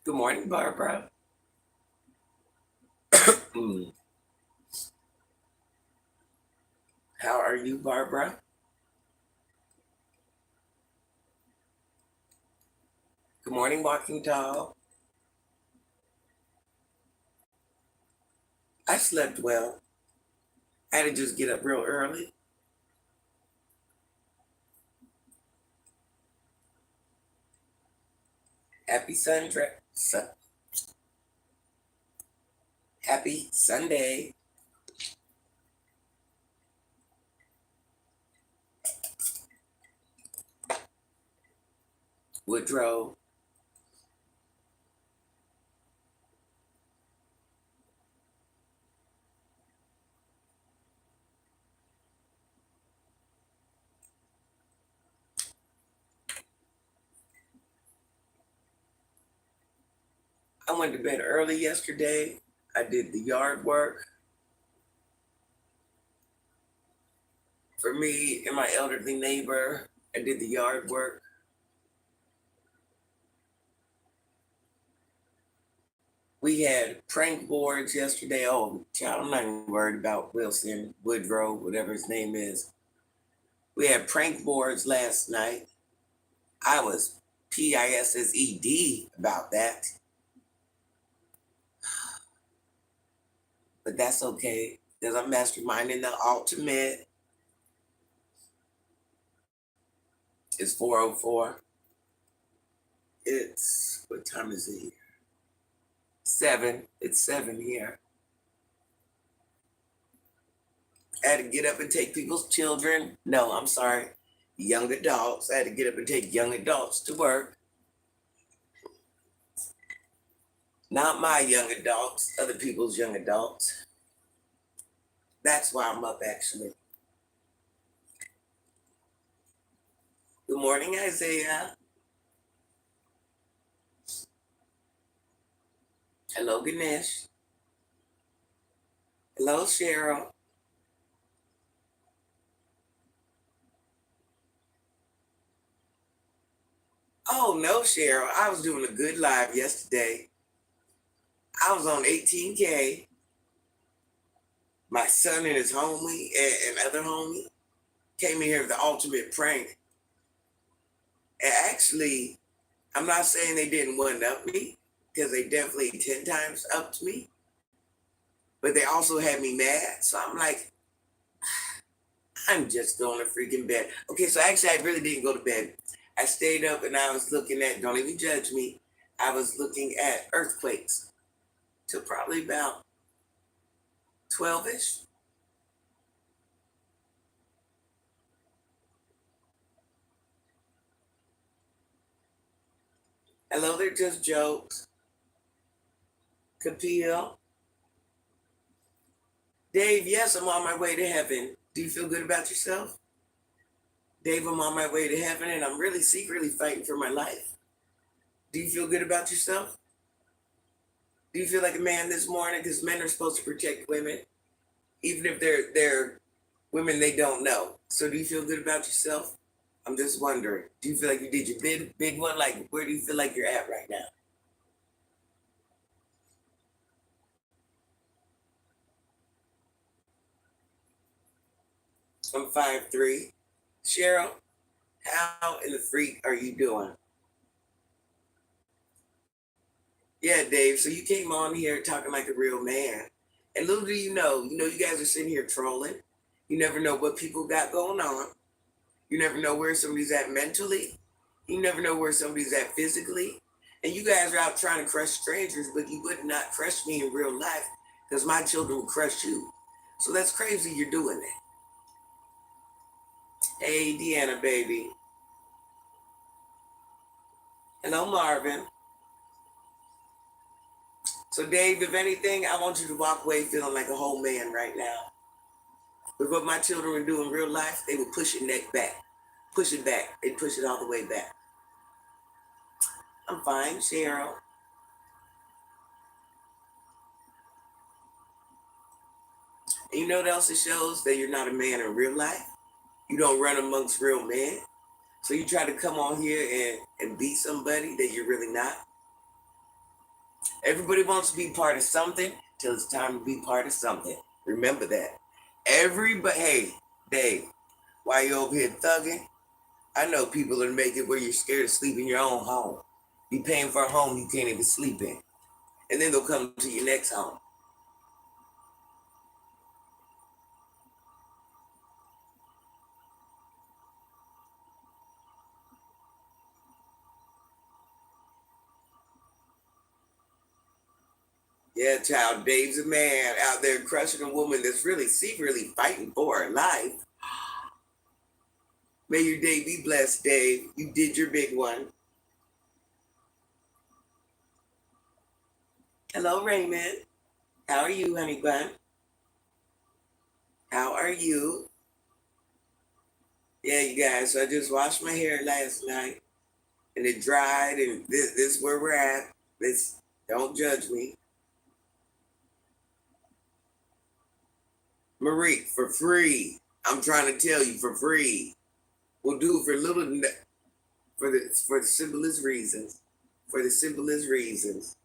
Good morning, Barbara. Mm. How are you, Barbara? Good morning, Walking Tall. I slept well. I had to just get up real early. Happy Sunday. Happy Sunday. Woodrow. I went to bed early yesterday. I did the yard work for me and my elderly neighbor. I did the yard work. We had prank boards yesterday. Oh, child, I'm not even worried about Wilson, Woodrow, whatever his name is. We had prank boards last night. I was PISSED about that, but that's okay because I'm masterminding the ultimate. It's 4:04. It's what time is it here? 7. It's 7 here. I had to get up and take people's children. No, I'm sorry, young adults. I had to get up and take young adults to work. Not my young adults, other people's young adults. That's why I'm up actually. Good morning, Isaiah. Hello, Ganesh. Hello, Cheryl. Oh no, Cheryl. I was doing a good live yesterday. I was on 18K. My son and his homie and other homie came in here with the ultimate prank. And actually, I'm not saying they didn't one up me because they definitely 10 times upped me, but they also had me mad. So I'm like, I'm just going to freaking bed. Okay, so actually, I really didn't go to bed. I stayed up and I was looking at, don't even judge me, I was looking at earthquakes till probably about 12 ish. Hello, they're just jokes. Kapil. Dave, yes, I'm on my way to heaven. Do you feel good about yourself? Dave, I'm on my way to heaven and I'm really secretly fighting for my life. Do you feel good about yourself? Do you feel like a man this morning? Because men are supposed to protect women, even if they're women they don't know. So do you feel good about yourself? I'm just wondering. Do you feel like you did your big one? Like where do you feel like you're at right now? I'm 5'3". Cheryl, how in the freak are you doing? Yeah, Dave. So you came on here talking like a real man. And little do you know, you guys are sitting here trolling. You never know what people got going on. You never know where somebody's at mentally. You never know where somebody's at physically. And you guys are out trying to crush strangers, but you would not crush me in real life because my children would crush you. So that's crazy you're doing that. Hey, Deanna, baby. Hello, Marvin. So, Dave, if anything, I want you to walk away feeling like a whole man right now. With what my children would do in real life, they would push your neck back. Push it back. They push it all the way back. I'm fine, Cheryl. And you know what else it shows? That you're not a man in real life. You don't run amongst real men. So you try to come on here and be somebody that you're really not. Everybody wants to be part of something till it's time to be part of something. Remember that. Everybody, hey, Dave, why you over here thugging? I know people that make it where you're scared to sleep in your own home. You paying for a home you can't even sleep in. And then they'll come to your next home. Yeah, child, Dave's a man out there crushing a woman that's really secretly fighting for her life. May your day be blessed, Dave. You did your big one. Hello, Raymond. How are you, honey bun? How are you? Yeah, you guys. So I just washed my hair last night, and it dried, and this is where we're at. This don't judge me, Marie, for free. I'm trying to tell you, for free. We'll do it for for the simplest reasons. For the simplest reasons.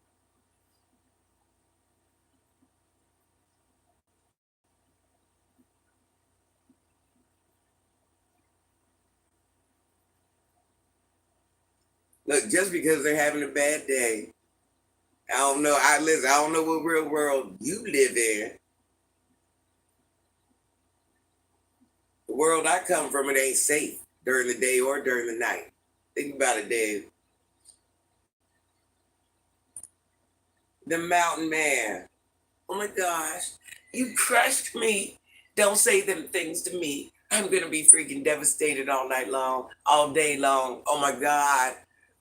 Look, just because they're having a bad day, I don't know. I don't know what real world you live in. The world I come from, it ain't safe during the day or during the night. Think about it, Dave. The mountain man. Oh my gosh, you crushed me. Don't say them things to me. I'm gonna be freaking devastated all night long, all day long. Oh my God.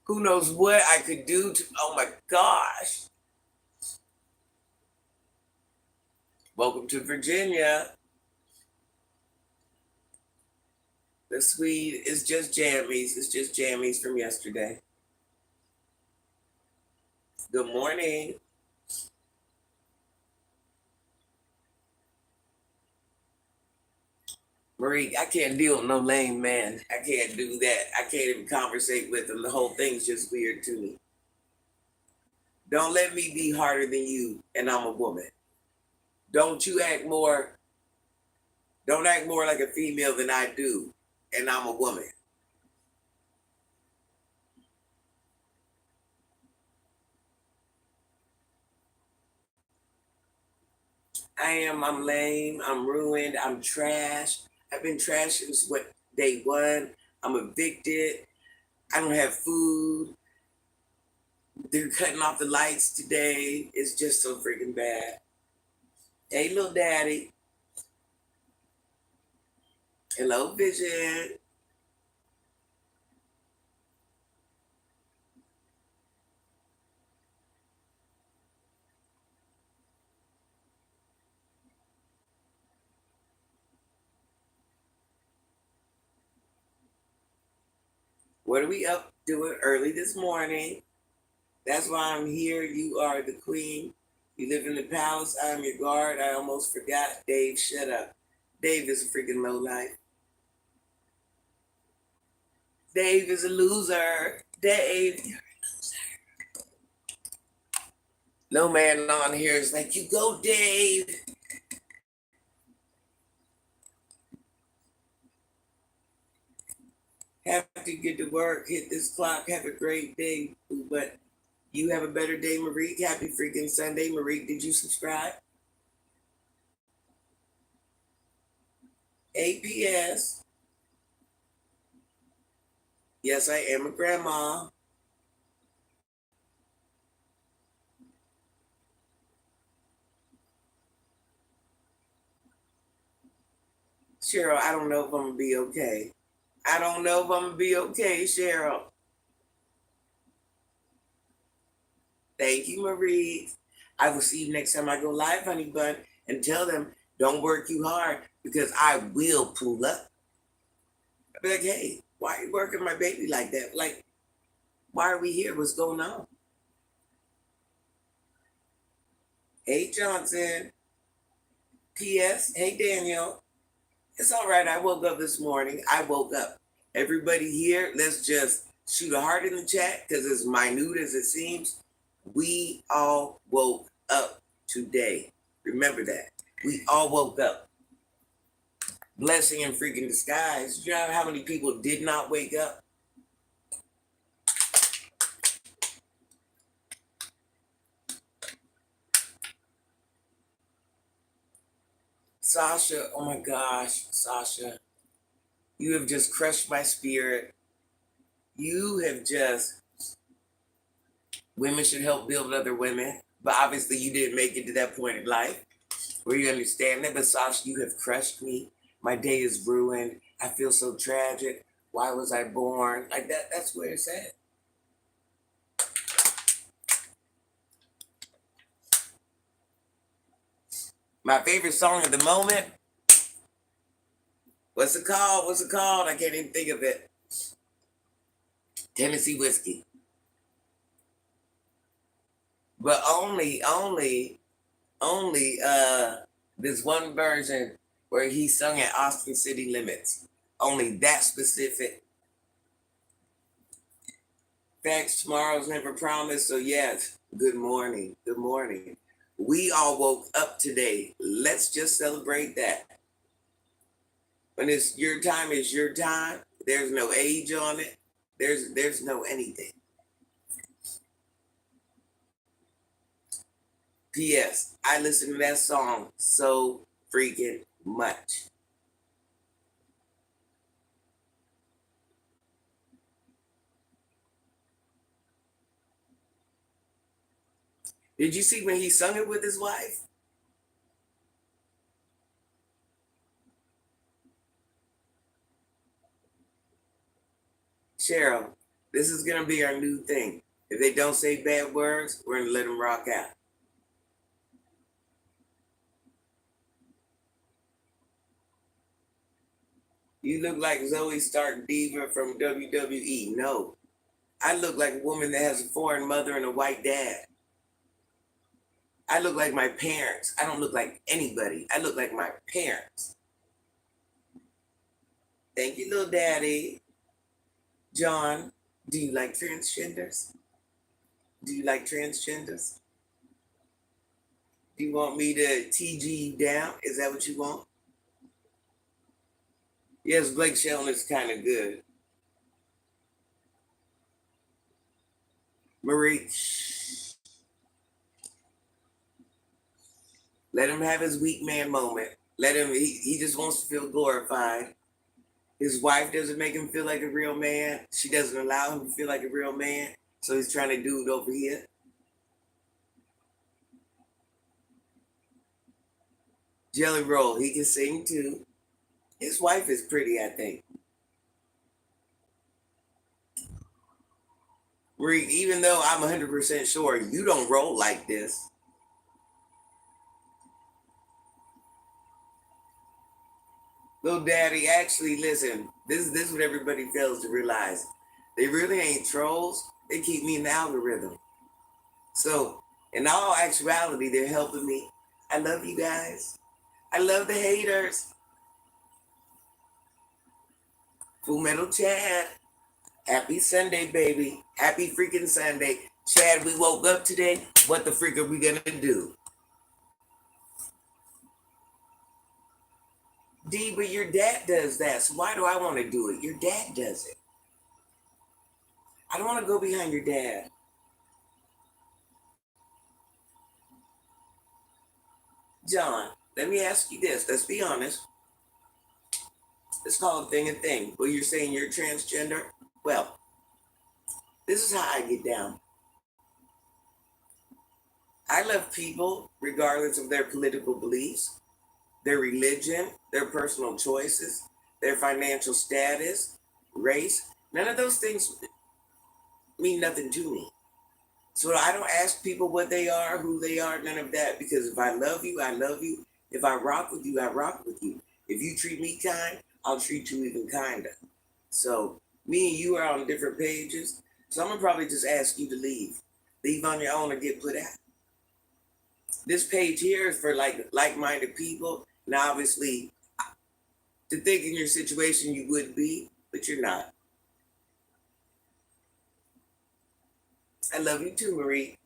Who knows what I could do to, oh my gosh. Welcome to Virginia. The Swede is just jammies. It's just jammies from yesterday. Good morning. Marie, I can't deal with no lame man. I can't do that. I can't even conversate with him. The whole thing's just weird to me. Don't let me be harder than you, and I'm a woman. Don't you act more, don't act more like a female than I do, and I'm a woman. I'm lame, I'm ruined, I'm trash. I've been trash since what, day one. I'm evicted. I don't have food. They're cutting off the lights today. It's just so freaking bad. Hey, little daddy. Hello, Vision. What are we up doing early this morning? That's why I'm here. You are the queen. You live in the palace. I'm your guard. I almost forgot. Dave, shut up. Dave is a freaking low life. Dave is a loser. Dave. No man on here is like, you go, Dave. Have to get to work, hit this clock, have a great day. But you have a better day, Marie. Happy freaking Sunday. Marie, did you subscribe? APS. Yes, I am a grandma. Cheryl, I don't know if I'm gonna be okay. I don't know if I'm gonna be okay, Cheryl. Thank you, Marie. I will see you next time I go live, honey bun, and tell them don't work you hard because I will pull up. I'll be like, hey, why are you working my baby like that? Like, why are we here? What's going on? Hey, Johnson. P.S. Hey, Daniel. It's all right. I woke up this morning. I woke up. Everybody here, let's just shoot a heart in the chat because as minute as it seems, We all woke up today. Remember that. We all woke up. Blessing in freaking disguise. You know how many people did not wake up? Sasha, oh my gosh, Sasha, you have just crushed my spirit. You have just, women should help build other women. But obviously, you didn't make it to that point in life where you understand that. But Sasha, you have crushed me. My day is ruined. I feel so tragic. Why was I born? Like that, that's where it's at. My favorite song at the moment. What's it called? What's it called? I can't even think of it. Tennessee Whiskey. But only this one version where he sung at Austin City Limits. Only that specific. Thanks, tomorrow's never promised. So yes, good morning. Good morning. We all woke up today. Let's just celebrate that. When it's your time, it's your time. There's no age on it. There's no anything. P.S. I listen to that song so freaking much. Did you see when he sung it with his wife? Cheryl, this is gonna be our new thing. If they don't say bad words, we're gonna let them rock out. You look like Zoe Stark Diva from WWE. No, I look like a woman that has a foreign mother and a white dad. I look like my parents. I don't look like anybody. I look like my parents. Thank you, little daddy. John, do you like transgenders? Do you like transgenders? Do you want me to TG you down? Is that what you want? Yes, Blake Shelton is kind of good. Marie, shh. Let him have his weak man moment. Let him, he just wants to feel glorified. His wife doesn't make him feel like a real man. She doesn't allow him to feel like a real man. So he's trying to do it over here. Jelly Roll, he can sing too. His wife is pretty, I think. Marie, even though I'm 100% sure you don't roll like this, little daddy, actually, listen, this is what everybody fails to realize. They really ain't trolls. They keep me in the algorithm. So, in all actuality, they're helping me. I love you guys. I love the haters. Full Metal Chad. Happy Sunday, baby. Happy freaking Sunday. Chad, we woke up today. What the freak are we gonna do? D, but your dad does that. So why do I want to do it? Your dad does it. I don't want to go behind your dad. John, let me ask you this. Let's be honest. Let's call a thing a thing. Well, you're saying you're transgender? Well, this is how I get down. I love people regardless of their political beliefs, their religion, their personal choices, their financial status, race. None of those things mean nothing to me. So I don't ask people what they are, who they are, none of that. Because if I love you, I love you. If I rock with you, I rock with you. If you treat me kind, I'll treat you even kinder. So me and you are on different pages. So I'm gonna probably just ask you to leave. Leave on your own or get put out. This page here is for like-minded people. Now obviously to think in your situation you would be, but you're not. I love you too, Marie.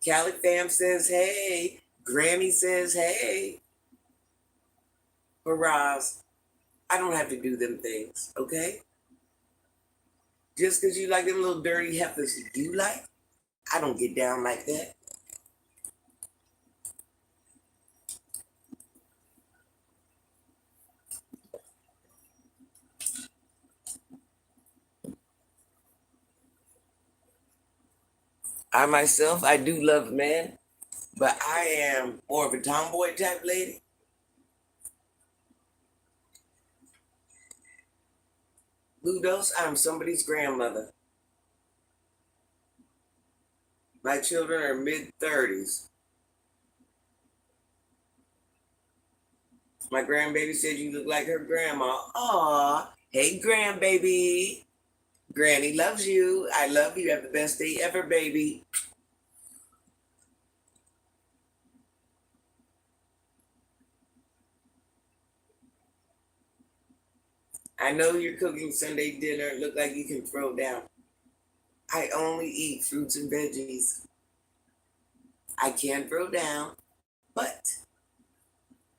Cali fam says hey. Granny says hey. Hurrahs. I don't have to do them things, okay? Just because you like them little dirty heifers you like, I don't get down like that. I myself, I do love men, but I am more of a tomboy type lady. Ludos, I'm somebody's grandmother. My children are mid 30s. My grandbaby said you look like her grandma. Aw, hey grandbaby. Granny loves you. I love you. Have the best day ever, baby. I know you're cooking Sunday dinner. Look like you can throw down. I only eat fruits and veggies. I can throw down, but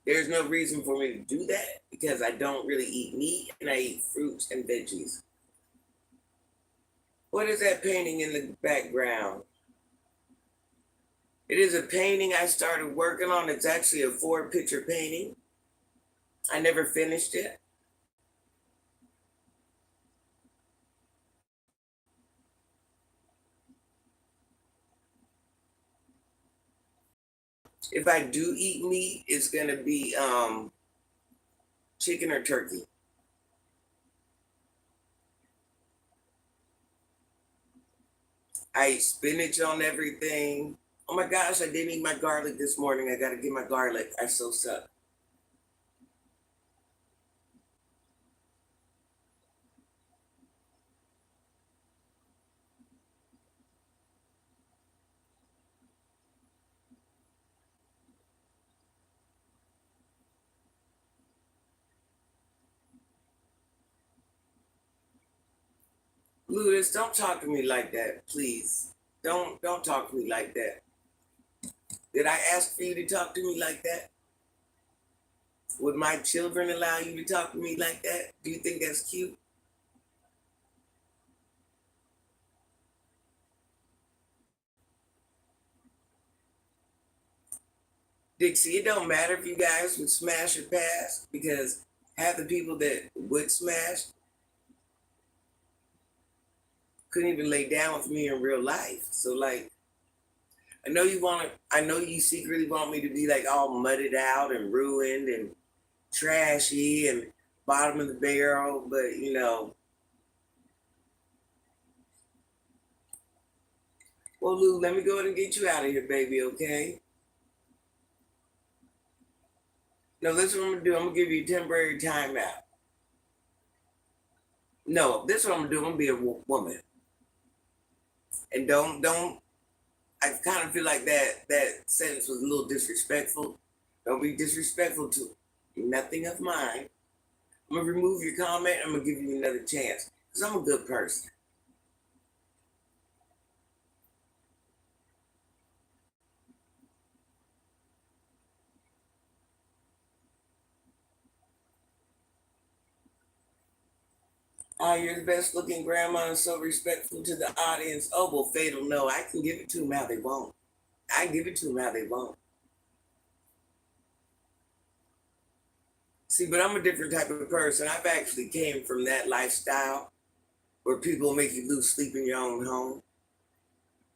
there's no reason for me to do that because I don't really eat meat and I eat fruits and veggies. What is that painting in the background? It is a painting I started working on. It's actually a 4-picture painting. I never finished it. If I do eat meat, it's gonna be chicken or turkey. I eat spinach on everything. Oh my gosh, I didn't eat my garlic this morning. I gotta get my garlic. I so suck. Ludus, don't talk to me like that, please. Don't talk to me like that. Did I ask for you to talk to me like that? Would my children allow you to talk to me like that? Do you think that's cute? Dixie, it don't matter if you guys would smash or pass because half the people that would smash couldn't even lay down with me in real life. So like I know you secretly want me to be like all mudded out and ruined and trashy and bottom of the barrel, but well Lou, let me go ahead and get you out of here, baby, okay? No, this is what I'm gonna do. I'm gonna give you a temporary timeout. No, this is what I'm gonna do. I'm gonna be a woman. And don't I kind of feel like that sentence was a little disrespectful. Don't be disrespectful to nothing of mine. I'm gonna remove your comment. I'm gonna give you another chance because I'm a good person. Oh, you're the best looking grandma and so respectful to the audience. Oh, well, fatal, no, I can give it to them how they want. I give it to them how they want. See, but I'm a different type of person. I've actually came from that lifestyle where people make you lose sleep in your own home.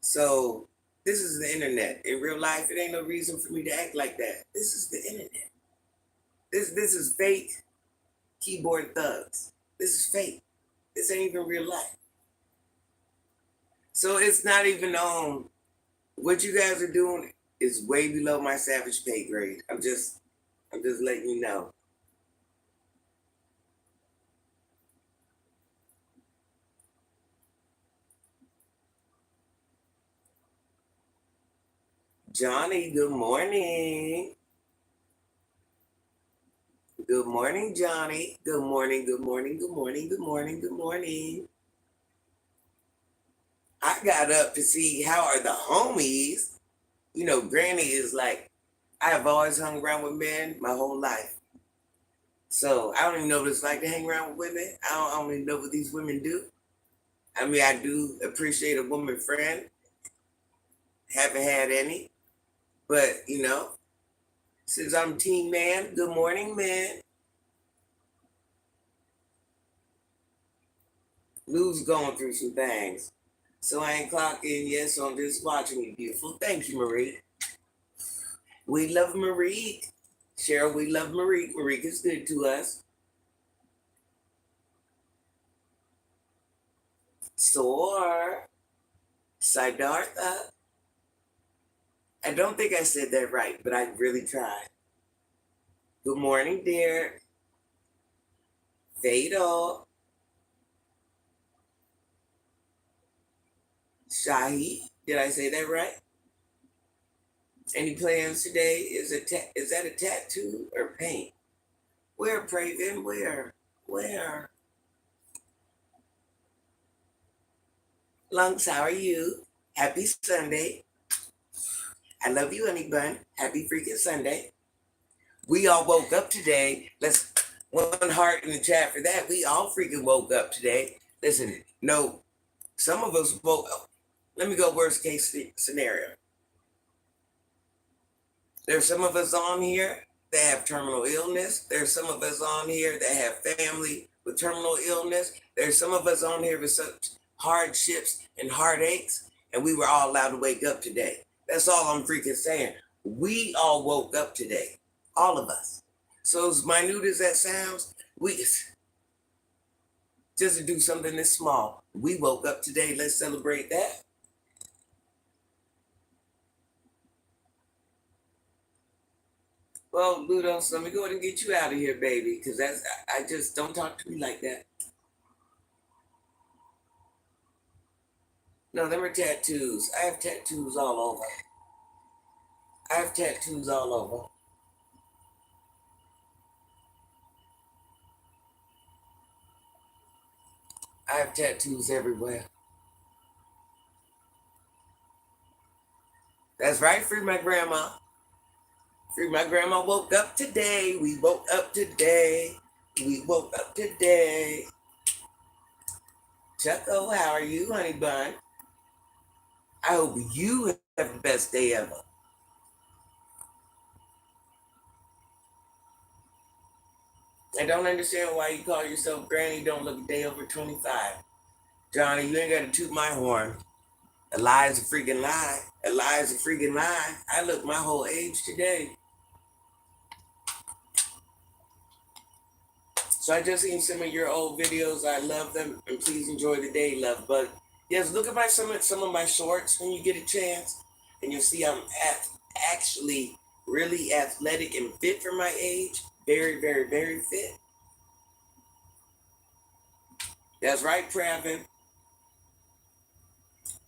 So this is the internet. In real life, it ain't no reason for me to act like that. This is the internet. This is fake keyboard thugs. This is fake. This ain't even real life. So it's not even what you guys are doing is way below my savage pay grade. I'm just letting you know. Johnny, good morning. Good morning, Johnny. Good morning, good morning, good morning, good morning, good morning. I got up to see how are the homies. You know, Granny is like, I have always hung around with men my whole life. So I don't even know what it's like to hang around with women. I don't even know what these women do. I mean, I do appreciate a woman friend. Haven't had any. But, you know, since I'm team man, good morning, man. Lou's going through some things. So I ain't clocking yet, so I'm just watching you, beautiful. Thank you, Marie. We love Marie. Cheryl, we love Marie. Marie is good to us. Soar. Siddhartha. I don't think I said that right, but I really tried. Good morning, dear. Fatal. Shahi. Did I say that right? Any plans today? Is that a tattoo or paint? Where, Praven? Where? Where? Lungs, how are you? Happy Sunday. I love you, honey bun. Happy freaking Sunday. We all woke up today. Let's one heart in the chat for that. We all freaking woke up today. Listen, no, some of us woke up. Let me go worst case scenario. There's some of us on here that have terminal illness. There's some of us on here that have family with terminal illness. There's some of us on here with such hardships and heartaches, and we were all allowed to wake up today. That's all I'm freaking saying. We all woke up today, all of us. So as minute as that sounds, we just to do something this small. We woke up today. Let's celebrate that. Well, Ludos, let me go ahead and get you out of here, baby, because I just don't talk to me like that. No, them are tattoos. I have tattoos all over. I have tattoos all over. I have tattoos everywhere. That's right, free my grandma. Free my grandma woke up today. We woke up today. We woke up today. Chucko, how are you, honey bun? I hope you have the best day ever. I don't understand why you call yourself granny, don't look a day over 25. Johnny, you ain't got to toot my horn. A lie is a freaking lie. A lie is a freaking lie. I look my whole age today. So I just seen some of your old videos. I love them, and please enjoy the day, love. But yes, look at some of my shorts when you get a chance, and you'll see I'm actually really athletic and fit for my age. Very, very, very fit. That's right, Pravin.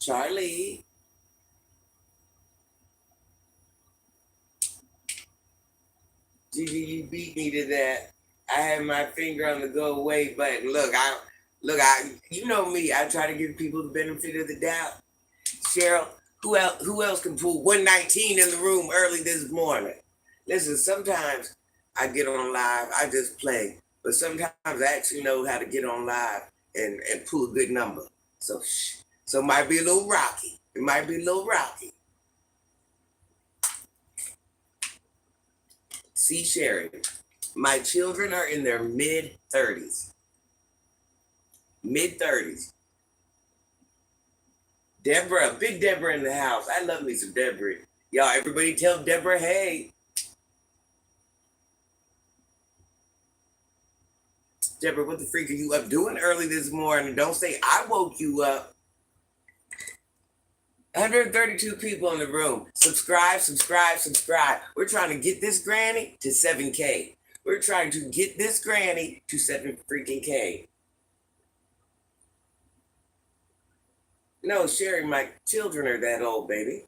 Charlie. Gigi, you beat me to that. I had my finger on the go away button. You know me. I try to give people the benefit of the doubt. Cheryl, who else can pull 119 in the room early this morning? Listen, sometimes I get on live, I just play. But sometimes I actually know how to get on live and pull a good number. So it might be a little rocky. It might be a little rocky. See, Sherry, my children are in their mid 30s. Mid 30s. Deborah, big Deborah in the house. I love me some Deborah. Y'all, everybody tell Deborah, hey. Deborah, what the freak are you up doing early this morning? Don't say I woke you up. 132 people in the room. Subscribe, subscribe, subscribe. We're trying to get this granny to 7K. We're trying to get this granny to 7 freaking K. No, Sherry, my children are that old, baby.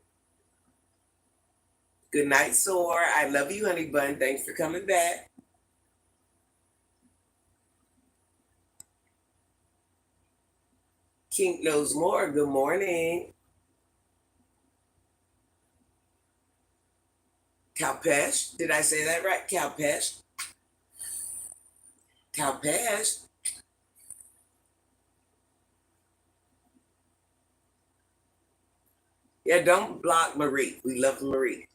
Good night, Soar. I love you, honey bun. Thanks for coming back. Kink knows more. Good morning. Calpesh. Did I say that right? Calpesh. Calpesh. Yeah, don't block Marie. We love Marie.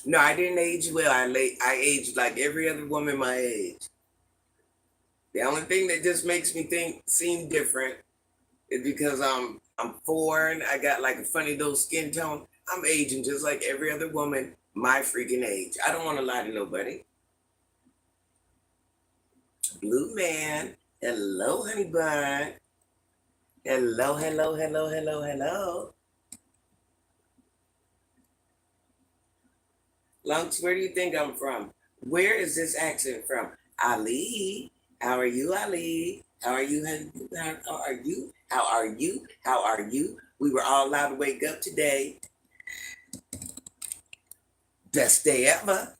No, I didn't age well. I aged like every other woman my age. The only thing that just makes me seem different is because I'm foreign. I got like a funny little skin tone. I'm aging just like every other woman my freaking age. I don't want to lie to nobody. Blue man. Hello, honey bun. Hello, hello, hello, hello, hello. Lunks, where do you think I'm from? Where is this accent from? Ali. How are you, Ali? How are you? How are you? How are you? How are you? We were all allowed to wake up today. Best day ever.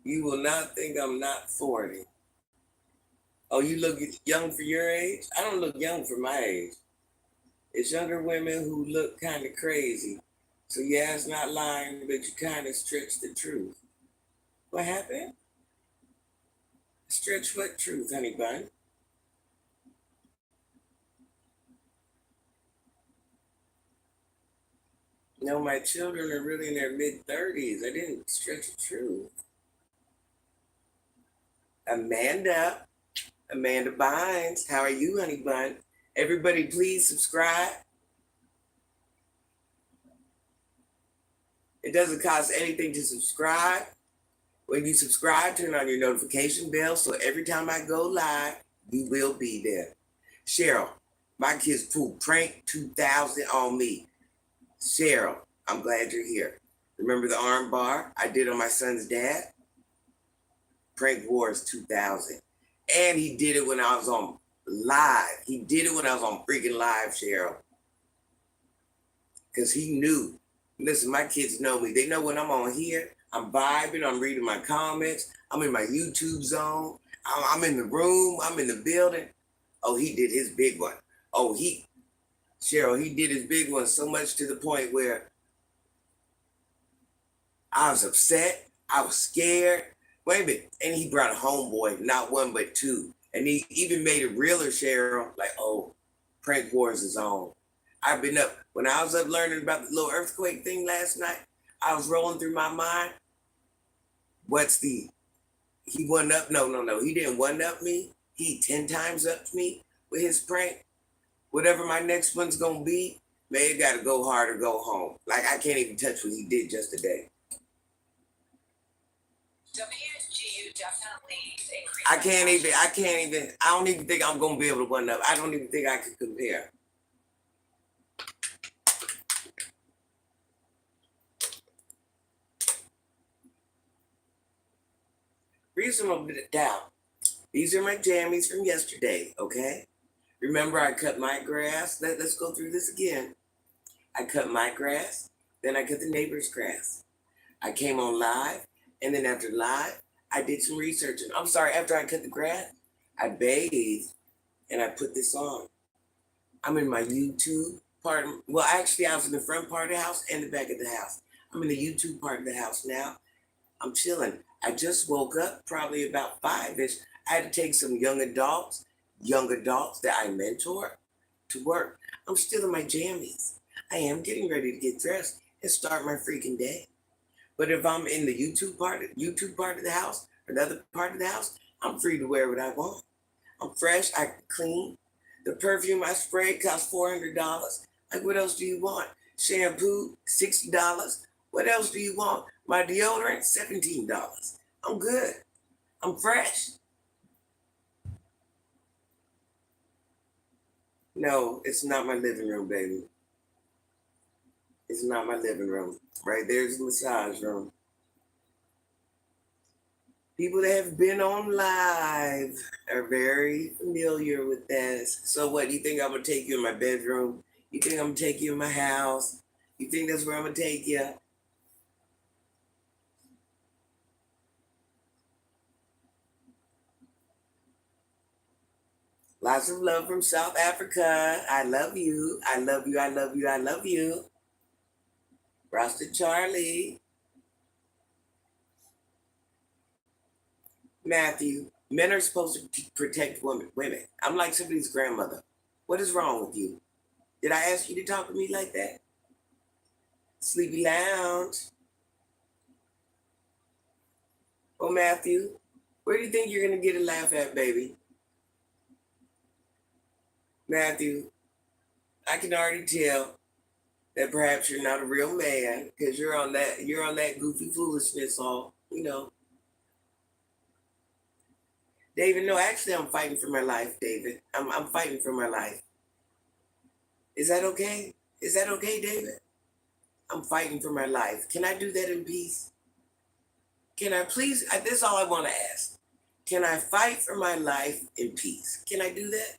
You will not think I'm not 40. Oh, you look young for your age? I don't look young for my age. It's younger women who look kind of crazy. So, yeah, it's not lying, but you kind of stretch the truth. What happened? Stretch what truth, honey bun? No, my children are really in their mid 30s. I didn't stretch the truth. Amanda, Amanda Bynes, how are you, honey bun? Everybody, please subscribe. It doesn't cost anything to subscribe. When you subscribe, turn on your notification bell so every time I go live, you will be there. Cheryl, my kids pulled prank 2000 on me. Cheryl, I'm glad you're here. Remember the arm bar I did on my son's dad? Prank Wars 2000. And he did it when I was on live. He did it when I was on freaking live, Cheryl. Because he knew. Listen, my kids know me. They know when I'm on here, I'm vibing, I'm reading my comments, I'm in my YouTube zone, I'm in the room, I'm in the building. Oh, he did his big one. Oh, Cheryl, he did his big one so much to the point where I was upset, I was scared. Wait a minute. And he brought a homeboy, not one but two. And he even made it realer, Cheryl, like, oh, Prank Wars is on. I've been up. When I was up learning about the little earthquake thing last night, I was rolling through my mind. He one up? No. He didn't one up me. He 10 times up me with his prank. Whatever my next one's going to be, man, it got to go hard or go home. Like, I can't even touch what he did just today. WGU definitely increased. I don't even think I'm going to be able to one up. I don't even think I could compare. Reasonable doubt. These are my jammies from yesterday, okay? Remember I cut my grass? Let's go through this again. I cut my grass, then I cut the neighbor's grass. I came on live, and then after live, I did some research. And I'm sorry, after I cut the grass, I bathed and I put this on. I'm in my YouTube part. Well, actually, I was in the front part of the house and the back of the house. I'm in the YouTube part of the house now. I'm chilling. I just woke up, probably about 5-ish. I had to take some young adults that I mentor to work. I'm still in my jammies. I am getting ready to get dressed and start my freaking day. But if I'm in the YouTube part of the house, or the other part of the house, I'm free to wear what I want. I'm fresh, I clean. The perfume I spray costs $400. Like, what else do you want? Shampoo, $60. What else do you want? My deodorant, $17. I'm good. I'm fresh. No, it's not my living room, baby. It's not my living room. Right there's the massage room. People that have been on live are very familiar with this. So what, you think I'm gonna take you in my bedroom? You think I'm gonna take you in my house? You think that's where I'm gonna take you? Lots of love from South Africa. I love you. I love you. I love you. I love you. Rasta Charlie. Matthew. Men are supposed to protect women. I'm like somebody's grandmother. What is wrong with you? Did I ask you to talk to me like that? Sleepy Lounge. Oh, Matthew, where do you think you're going to get a laugh at, baby? Matthew, I can already tell that perhaps you're not a real man because you're on that goofy foolishness all, David, no, actually I'm fighting for my life, David. I'm fighting for my life. Is that okay? Is that okay, David? I'm fighting for my life. Can I do that in peace? Can I please? This is all I want to ask. Can I fight for my life in peace? Can I do that?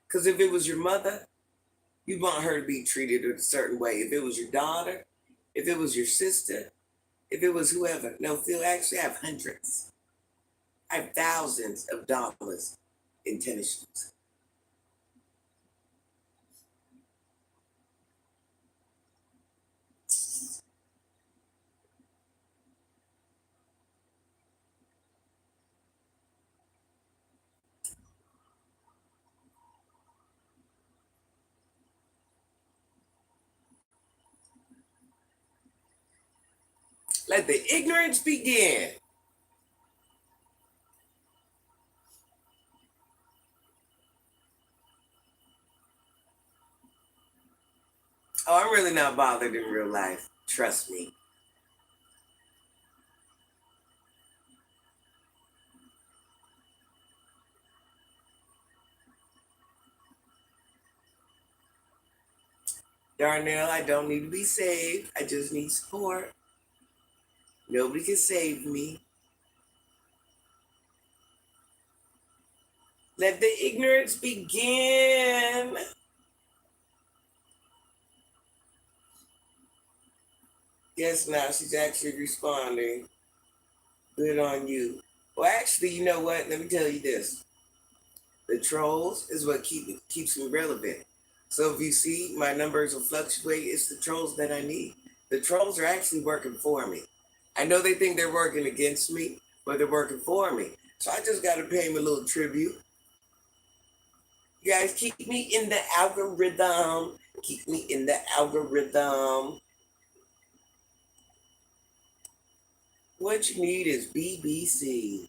Because if it was your mother, you want her to be treated a certain way. If it was your daughter, if it was your sister, if it was whoever. No, Phil, actually, I have hundreds. I have thousands of dollars in tennis shoes. Let the ignorance begin. Oh, I'm really not bothered in real life. Trust me. Darnell, I don't need to be saved. I just need support. Nobody can save me. Let the ignorance begin. Yes, now she's actually responding. Good on you. Well, actually, you know what? Let me tell you this. The trolls is what keeps me relevant. So if you see my numbers will fluctuate, it's the trolls that I need. The trolls are actually working for me. I know they think they're working against me, but they're working for me. So I just got to pay them a little tribute. You guys keep me in the algorithm. Keep me in the algorithm. What you need is BBC.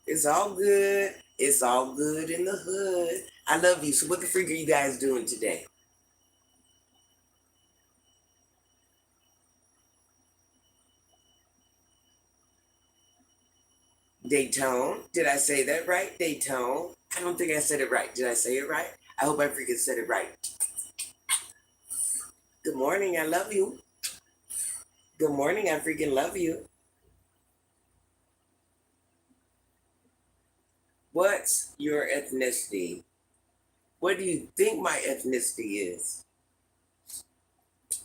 It's all good. It's all good in the hood. I love you. So what the freak are you guys doing today? Daytone. Did I say that right? Daytone. I don't think I said it right. Did I say it right? I hope I freaking said it right. Good morning. I love you. Good morning. I freaking love you. What's your ethnicity? What do you think my ethnicity is?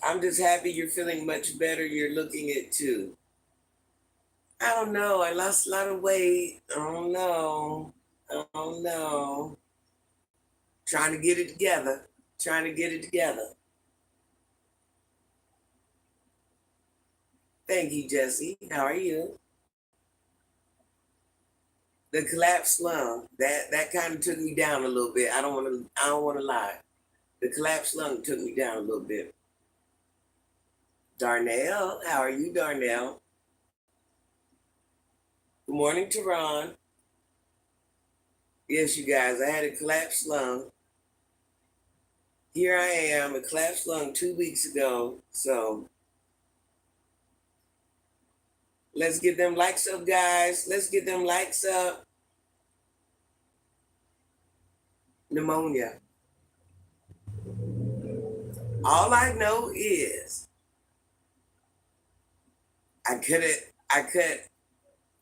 I'm just happy you're feeling much better. You're looking it too. I don't know. I lost a lot of weight. I don't know. I don't know. Trying to get it together. Trying to get it together. Thank you, Jesse. How are you? The collapsed lung. That kind of took me down a little bit. I don't want to lie. The collapsed lung took me down a little bit. Darnell, how are you, Darnell? Good morning, Tehran. Yes, you guys, I had a collapsed lung. Here I am, a collapsed lung 2 weeks ago. So let's get them likes up, guys. Let's get them likes up. Pneumonia. All I know is I couldn't,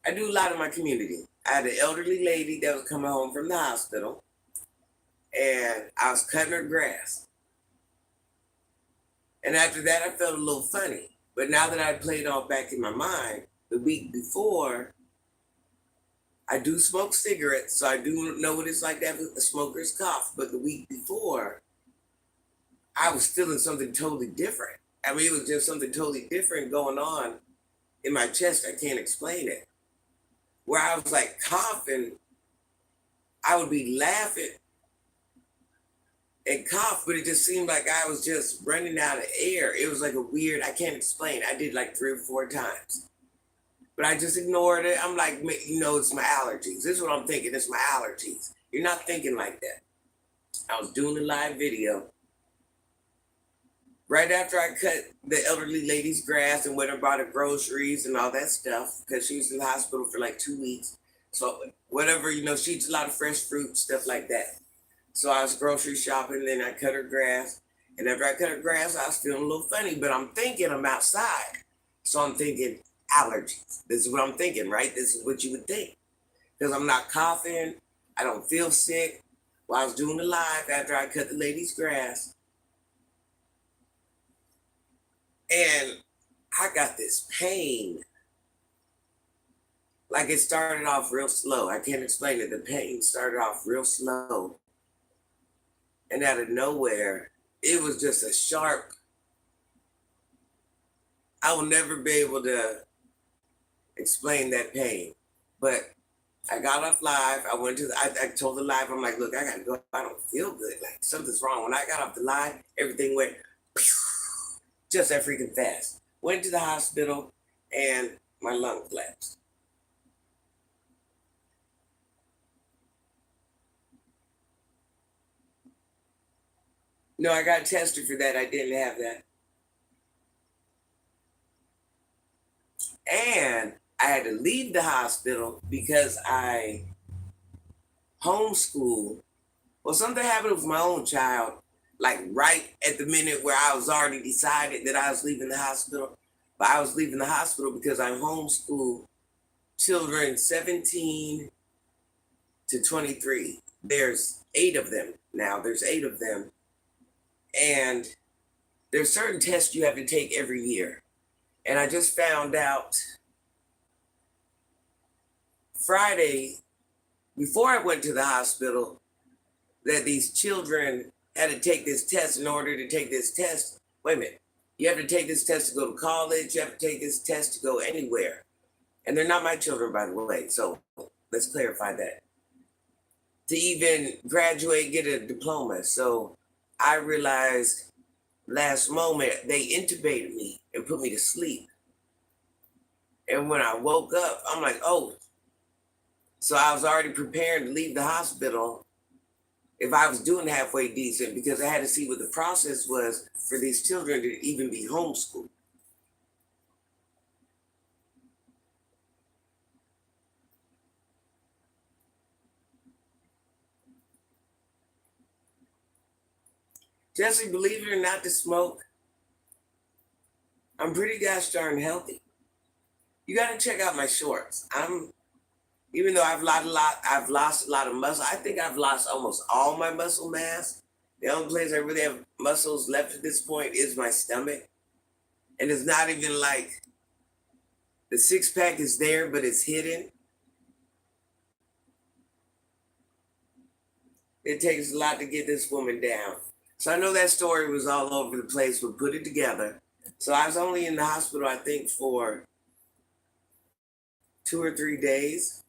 I do a lot in my community. I had an elderly lady that was coming home from the hospital and I was cutting her grass. And after that, I felt a little funny. But now that I played all back in my mind, the week before, I do smoke cigarettes, so I do know what it's like to have a smoker's cough. But the week before, I was feeling something totally different. I mean, it was just something totally different going on in my chest. I can't explain it. Where I was like coughing, I would be laughing and cough, but it just seemed like I was just running out of air. It was like a weird, I can't explain. I did like 3 or 4 times, but I just ignored it. I'm like, it's my allergies. This is what I'm thinking. It's my allergies. You're not thinking like that. I was doing a live video right after I cut the elderly lady's grass and went and bought her groceries and all that stuff because she was in the hospital for like 2 weeks. So whatever, she eats a lot of fresh fruit, stuff like that. So I was grocery shopping, then I cut her grass. And after I cut her grass, I was feeling a little funny, but I'm thinking I'm outside. So I'm thinking allergies. This is what I'm thinking, right? This is what you would think. Because I'm not coughing. I don't feel sick. While I was doing the live after I cut the lady's grass. And I got this pain. Like it started off real slow. I can't explain it. The pain started off real slow. And out of nowhere, it was just a sharp. I will never be able to explain that pain. But I got off live. I went to I told the live, I'm like, look, I gotta go. I don't feel good. Like something's wrong. When I got off the live, everything went just that freaking fast. Went to the hospital and my lung collapsed. No, I got tested for that. I didn't have that. And I had to leave the hospital because I homeschooled. Well, something happened with my own child, like right at the minute where I was already decided that I was leaving the hospital. But I was leaving the hospital because I homeschool children 17 to 23. There's 8 of them now. There's 8 of them. And there's certain tests you have to take every year. And I just found out Friday, before I went to the hospital, that these children had to take this test. In order to take this test, wait a minute, you have to take this test to go to college, you have to take this test to go anywhere. And they're not my children, by the way. So let's clarify that. To even graduate, get a diploma. So I realized last moment they intubated me and put me to sleep. And when I woke up, I'm like, oh. So I was already preparing to leave the hospital if I was doing halfway decent because I had to see what the process was for these children to even be homeschooled. Jesse, believe it or not, to smoke, I'm pretty gosh darn healthy. You got to check out my shorts. Even though I've lost a lot of muscle. I think I've lost almost all my muscle mass. The only place I really have muscles left at this point is my stomach, and it's not even like the 6-pack is there, but it's hidden. It takes a lot to get this woman down. So I know that story was all over the place, but put it together. So I was only in the hospital, I think, for 2 or 3 days.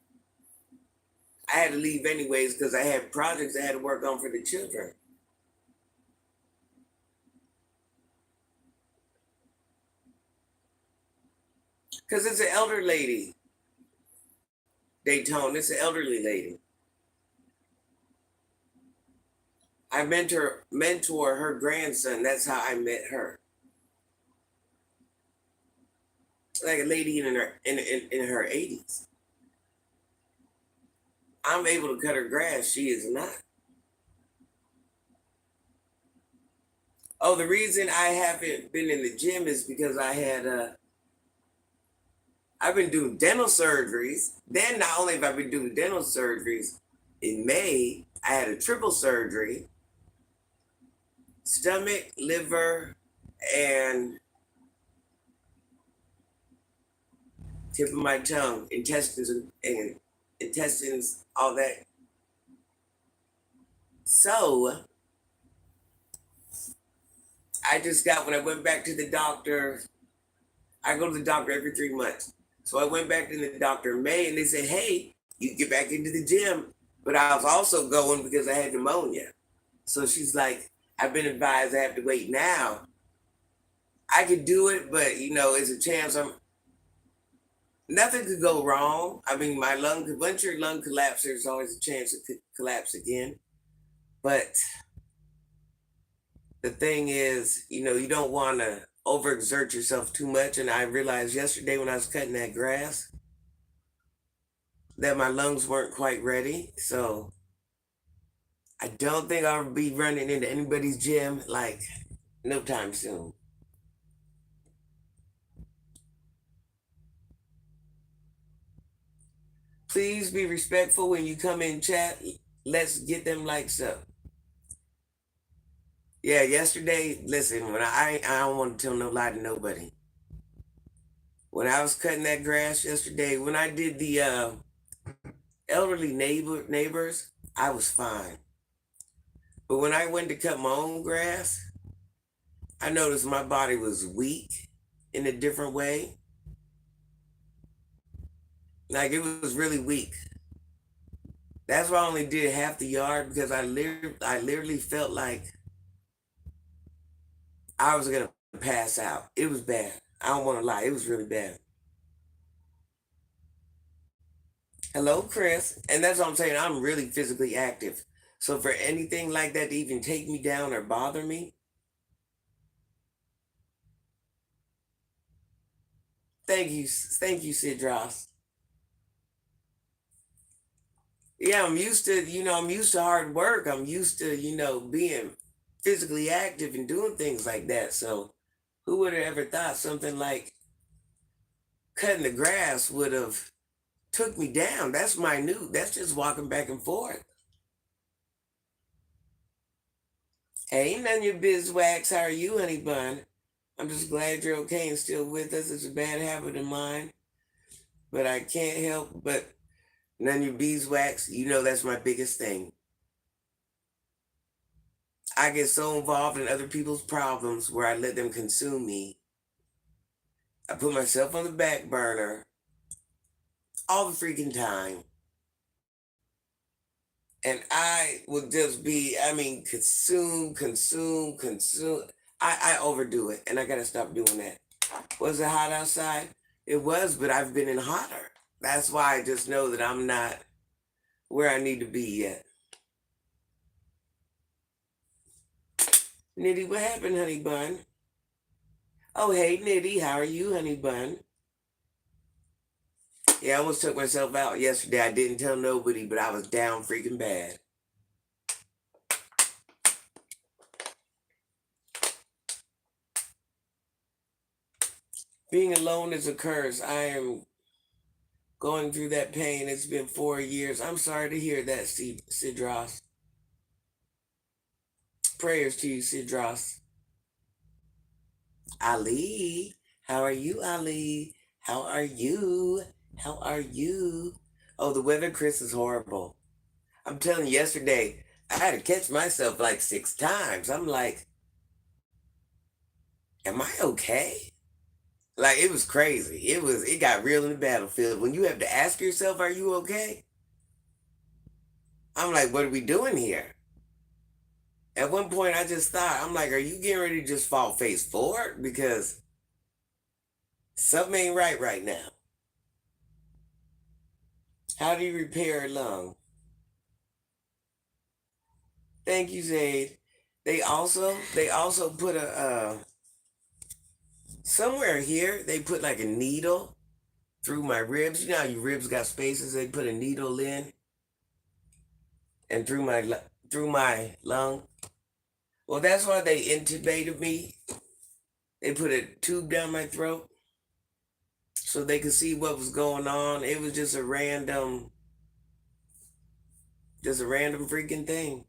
I had to leave anyways because I had projects I had to work on for the children. Because it's an elder lady, Daytona. It's an elderly lady. I mentor her grandson. That's how I met her. Like a lady in her 80s. I'm able to cut her grass. She is not. Oh, the reason I haven't been in the gym is because I've been doing dental surgeries. Then not only have I been doing dental surgeries, in May I had a triple surgery: stomach, liver, and tip of my tongue, intestines, and intestines, all that. So I just got, when I went back to the doctor, I go to the doctor every 3 months. So I went back to the doctor in May and they said, hey, you get back into the gym. But I was also going because I had pneumonia. So she's like, I've been advised I have to wait now. I could do it, but it's a chance nothing could go wrong. I mean, my lung could, once your lung collapses, there's always a chance it could collapse again. But the thing is, you don't want to overexert yourself too much. And I realized yesterday when I was cutting that grass that my lungs weren't quite ready. So I don't think I'll be running into anybody's gym like no time soon. Please be respectful when you come in chat. Let's get them likes up. Yeah, yesterday, listen, when I don't want to tell no lie to nobody. When I was cutting that grass yesterday, when I did the elderly neighbors, I was fine. But when I went to cut my own grass, I noticed my body was weak in a different way. Like it was really weak. That's why I only did half the yard because I literally felt like I was gonna pass out. It was bad. I don't want to lie. It was really bad. Hello, Chris. And that's what I'm saying. I'm really physically active. So for anything like that to even take me down or bother me, thank you, Sidros. Yeah, I'm used to hard work. I'm used to, being physically active and doing things like that. So who would have ever thought something like cutting the grass would have took me down? That's minute. That's just walking back and forth. Hey, none of your bizwax. How are you, honey bun? I'm just glad you're okay and still with us. It's a bad habit of mine, but I can't help but none of your beeswax. That's my biggest thing. I get so involved in other people's problems where I let them consume me. I put myself on the back burner all the freaking time. And I will just be, consume. I overdo it and I gotta stop doing that. Was it hot outside? It was, but I've been in hotter. That's why I just know that I'm not where I need to be yet. Nitty, what happened, honey bun? Oh, hey, Nitty, how are you, honey bun? Yeah, I almost took myself out yesterday. I didn't tell nobody, but I was down freaking bad. Being alone is a curse. I am going through that pain. It's been 4 years. I'm sorry to hear that, Sidros. Prayers to you, Sidros. Ali, how are you, Ali? How are you? How are you? Oh, the weather, Chris, is horrible. I'm telling you, yesterday, I had to catch myself like 6 times. I'm like, am I okay? Like it was crazy. It got real in the battlefield. When you have to ask yourself, are you okay? I'm like, what are we doing here? At one point I just thought, I'm like, are you getting ready to just fall face forward? Because something ain't right now. How do you repair a lung? Thank you, Zaid. They also put a somewhere here, they put like a needle through my ribs. You know how your ribs got spaces, they put a needle in and through my lung. Well, that's why they intubated me. They put a tube down my throat so they could see what was going on. It was just a random freaking thing.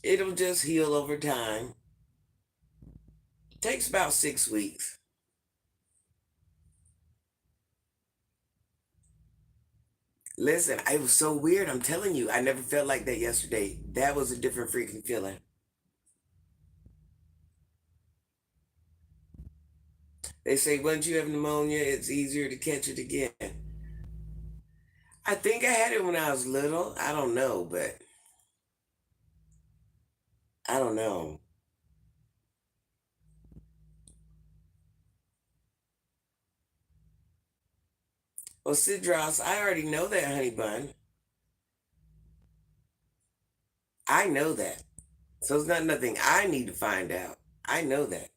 It'll just heal over time. Takes about 6 weeks. Listen, it was so weird. I'm telling you, I never felt like that yesterday. That was a different freaking feeling. They say once you have pneumonia, it's easier to catch it again. I think I had it when I was little. I don't know, but I don't know. Well, Sidros, I already know that, honey bun. I know that. So it's not nothing I need to find out. I know that.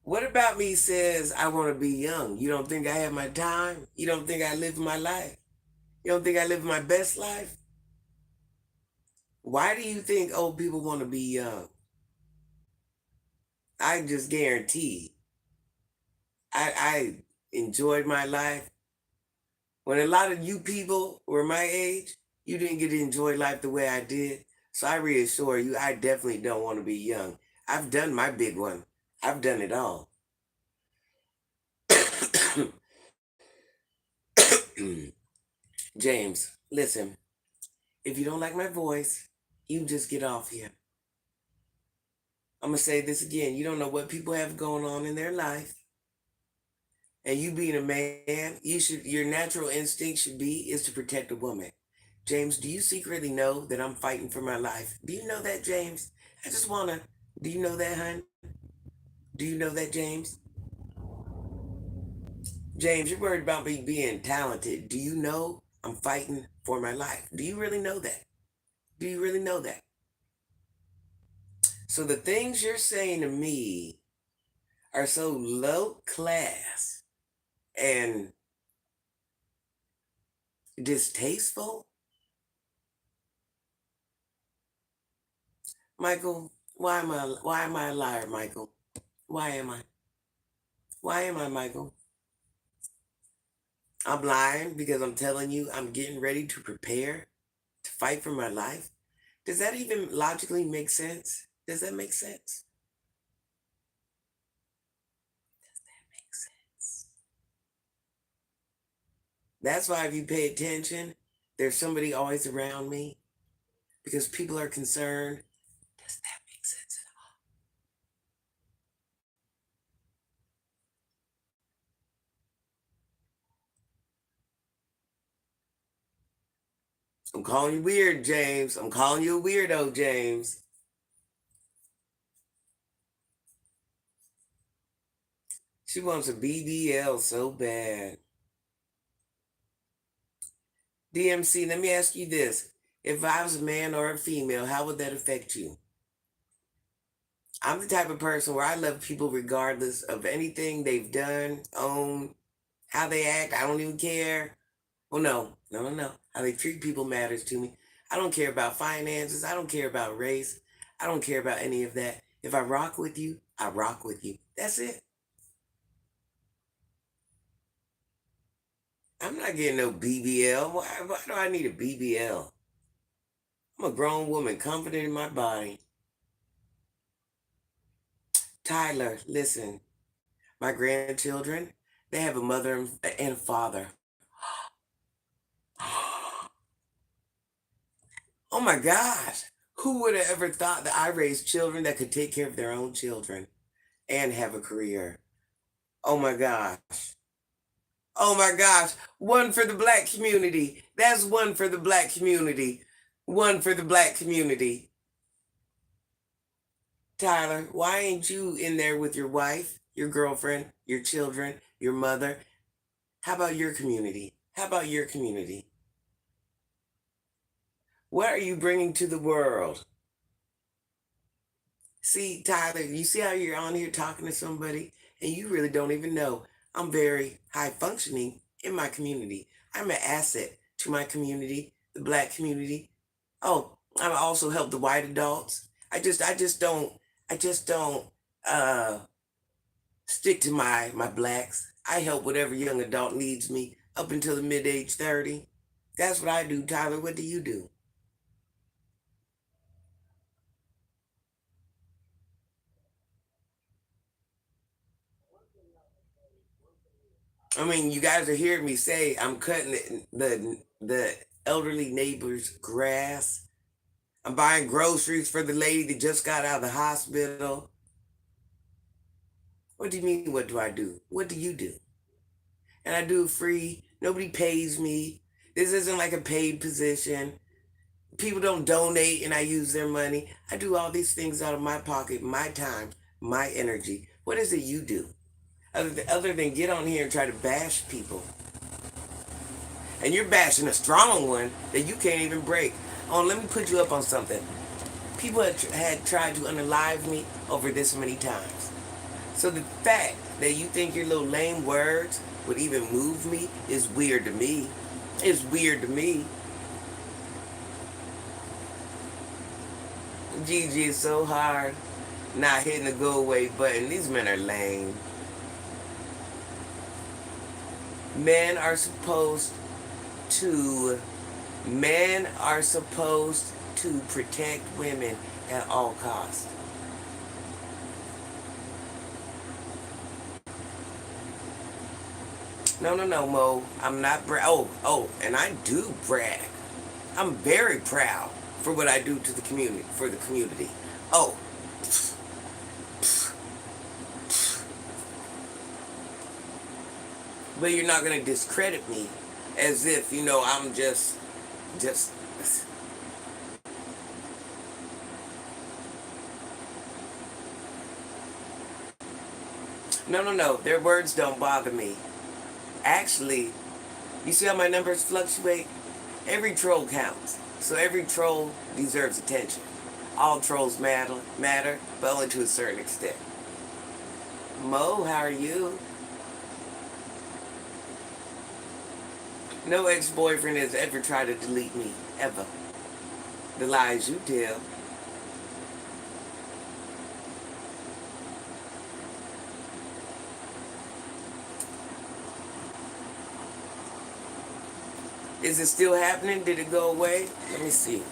What about me says I want to be young? You don't think I have my time? You don't think I live my life? You don't think I live my best life? Why do you think old people want to be young? I just guarantee I enjoyed my life. When a lot of you people were my age, you didn't get to enjoy life the way I did. So I reassure you, I definitely don't want to be young. I've done my big one. I've done it all. James, listen, if you don't like my voice, you just get off here. I'm gonna say this again. You don't know what people have going on in their life. And you being a man, your natural instinct should be is to protect a woman. James, do you secretly know that I'm fighting for my life? Do you know that, James? I just wanna. Do you know that, hun? Do you know that, James? James, you're worried about me being talented. Do you know I'm fighting for my life? Do you really know that? Do you really know that? So the things you're saying to me are so low class and distasteful. Michael, why am I a liar, Michael? Why am I? Why am I, Michael? I'm lying because I'm telling you I'm getting ready to prepare to fight for my life. Does that even logically make sense? Does that make sense? Makes sense. That's why if you pay attention, there's somebody always around me because people are concerned. Does that make sense? I'm calling you weird, James. I'm calling you a weirdo, James. She wants a BBL so bad. DMC, let me ask you this. If I was a man or a female, how would that affect you? I'm the type of person where I love people regardless of anything they've done, own, how they act. I don't even care. Well, no. How they treat people matters to me. I don't care about finances. I don't care about race. I don't care about any of that. If I rock with you, I rock with you. That's it. I'm not getting no BBL. Why do I need a BBL? I'm a grown woman, confident in my body. Tyler, listen, my grandchildren, they have a mother and a father. Oh my gosh. Who would have ever thought that I raised children that could take care of their own children and have a career? Oh my gosh. Oh my gosh. One for the black community. That's one for the black community. One for the black community. Tyler, why ain't you in there with your wife, your girlfriend, your children, your mother? How about your community? How about your community? What are you bringing to the world? See, Tyler, you see how you're on here talking to somebody and you really don't even know I'm very high functioning in my community. I'm an asset to my community, the black community. Oh, I also help the white adults. I just don't uh stick to my blacks. I help whatever young adult needs me up until the mid age 30. That's what I do, Tyler. What do you do? I mean, you guys are hearing me say I'm cutting the elderly neighbor's grass. I'm buying groceries for the lady that just got out of the hospital. What do you mean? What do I do? What do you do? And I do it free. Nobody pays me. This isn't like a paid position. People don't donate and I use their money. I do all these things out of my pocket, my time, my energy. What is it you do? Other than get on here and try to bash people. And you're bashing a strong one that you can't even break. Oh, let me put you up on something. People had tried to unalive me over this many times. So the fact that you think your little lame words would even move me is weird to me. It's weird to me. Gigi is so hard not hitting the go away button. These men are lame. Men are supposed to men are supposed to protect women at all costs. No, no, no, Mo. I'm not and I do brag. I'm very proud for what I do to the community, for the community. Oh, but you're not gonna discredit me as if, I'm just, no, no, no. Their words don't bother me. Actually, you see how my numbers fluctuate? Every troll counts. So every troll deserves attention. All trolls matter, but only to a certain extent. Mo, how are you? No ex-boyfriend has ever tried to delete me, ever. The lies you tell. Is it still happening? Did it go away? Let me see.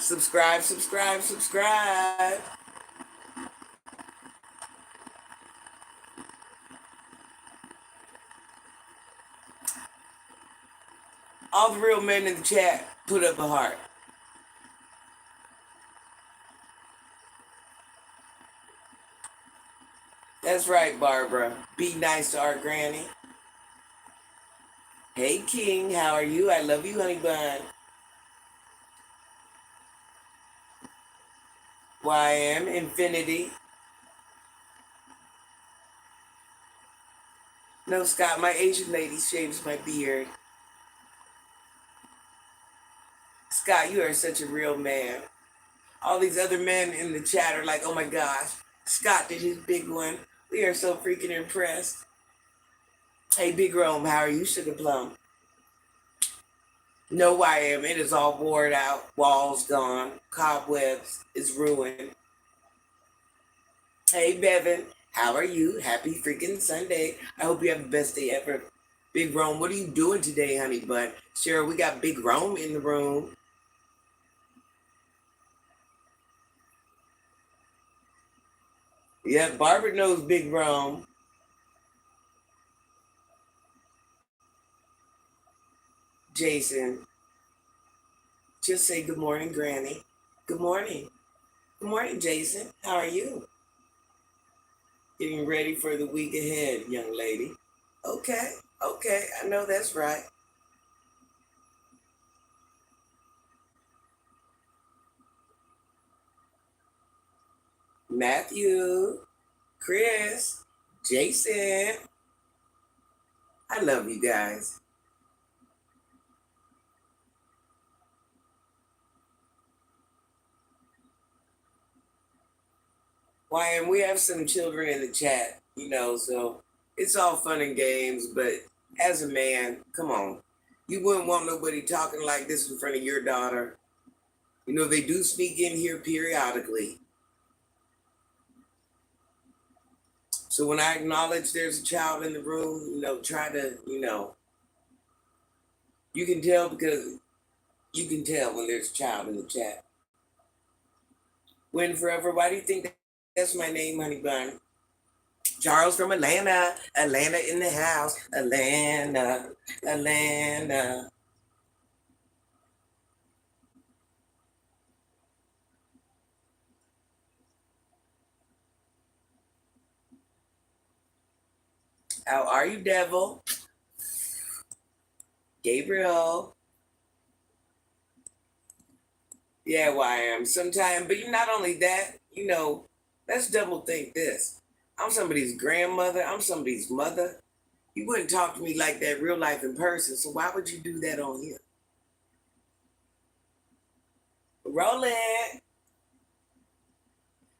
Subscribe, subscribe, subscribe. All the real men in the chat, put up a heart. That's right, Barbara. Be nice to our granny. Hey, King, how are you? I love you, honey bun. YM Infinity. No, Scott, my Asian lady shaves my beard. Scott, you are such a real man. All these other men in the chat are like, oh my gosh, Scott did his big one. We are so freaking impressed. Hey, Big Rome, how are you, Sugar Plum? No YM, it is all bored out, walls gone, cobwebs is ruined. Hey, Bevan, how are you? Happy freaking Sunday. I hope you have the best day ever. Big Rome, what are you doing today, honey bun? Sure, we got Big Rome in the room. Yeah, Barbara knows Big Rome. Jason, just say good morning, Granny. Good morning. Good morning, Jason. How are you? Getting ready for the week ahead, young lady. Okay, okay, I know that's right. Matthew, Chris, Jason. I love you guys. Why? And we have some children in the chat, so it's all fun and games, but as a man, come on. You wouldn't want nobody talking like this in front of your daughter. They do sneak in here periodically. So when I acknowledge there's a child in the room, try to, you can tell because you can tell when there's a child in the chat. Win Forever, why do you think that's my name, honey bun? Charles from Atlanta, Atlanta in the house, Atlanta, Atlanta. How are you, devil? Gabriel. Yeah, I am. Sometime, but not only that, let's double think this. I'm somebody's grandmother. I'm somebody's mother. You wouldn't talk to me like that real life in person. So why would you do that on here? Rolling.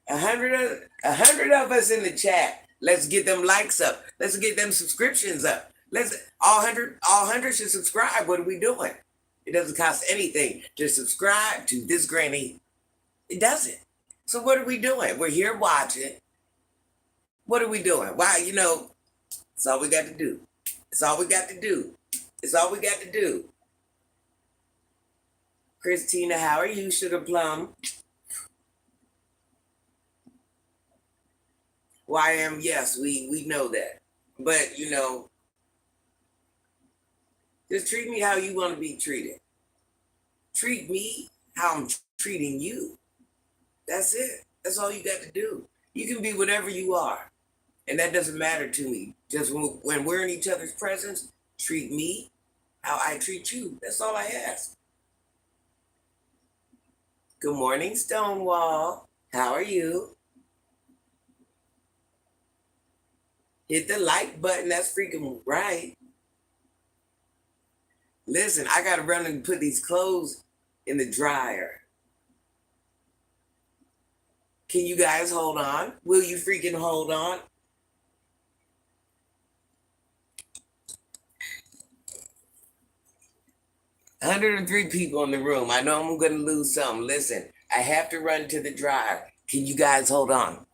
100 of us in the chat. Let's get them likes up. Let's get them subscriptions up. Let's all 100 should subscribe. What are we doing? It doesn't cost anything to subscribe to this granny. It doesn't. So what are we doing? We're here watching. What are we doing? Why, it's all we got to do. It's all we got to do. It's all we got to do. Christina, how are you, Sugar Plum? YM, yes, we know that. But, just treat me how you want to be treated. Treat me how I'm treating you. That's it. That's all you got to do. You can be whatever you are. And that doesn't matter to me. Just when we're in each other's presence, treat me how I treat you. That's all I ask. Good morning, Stonewall. How are you? Hit the like button. That's freaking right. Listen, I got to run and put these clothes in the dryer. Can you guys hold on? Will you freaking hold on? $103 people in the room. I know I'm going to lose some. Listen, I have to run to the dryer. Can you guys hold on?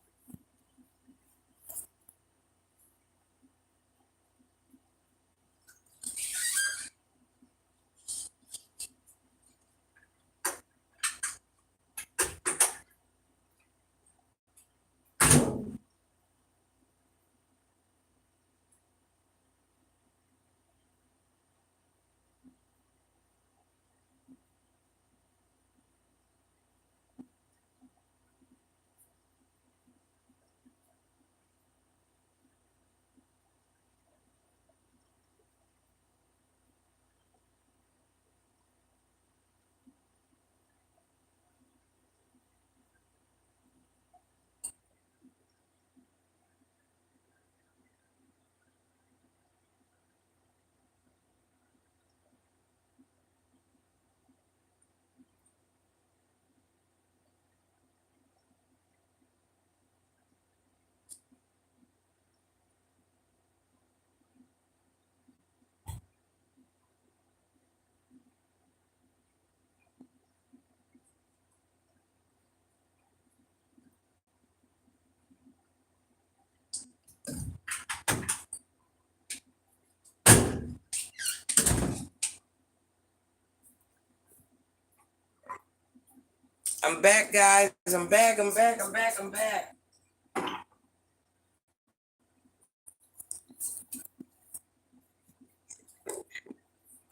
I'm back, guys. I'm back. I'm back. I'm back. I'm back.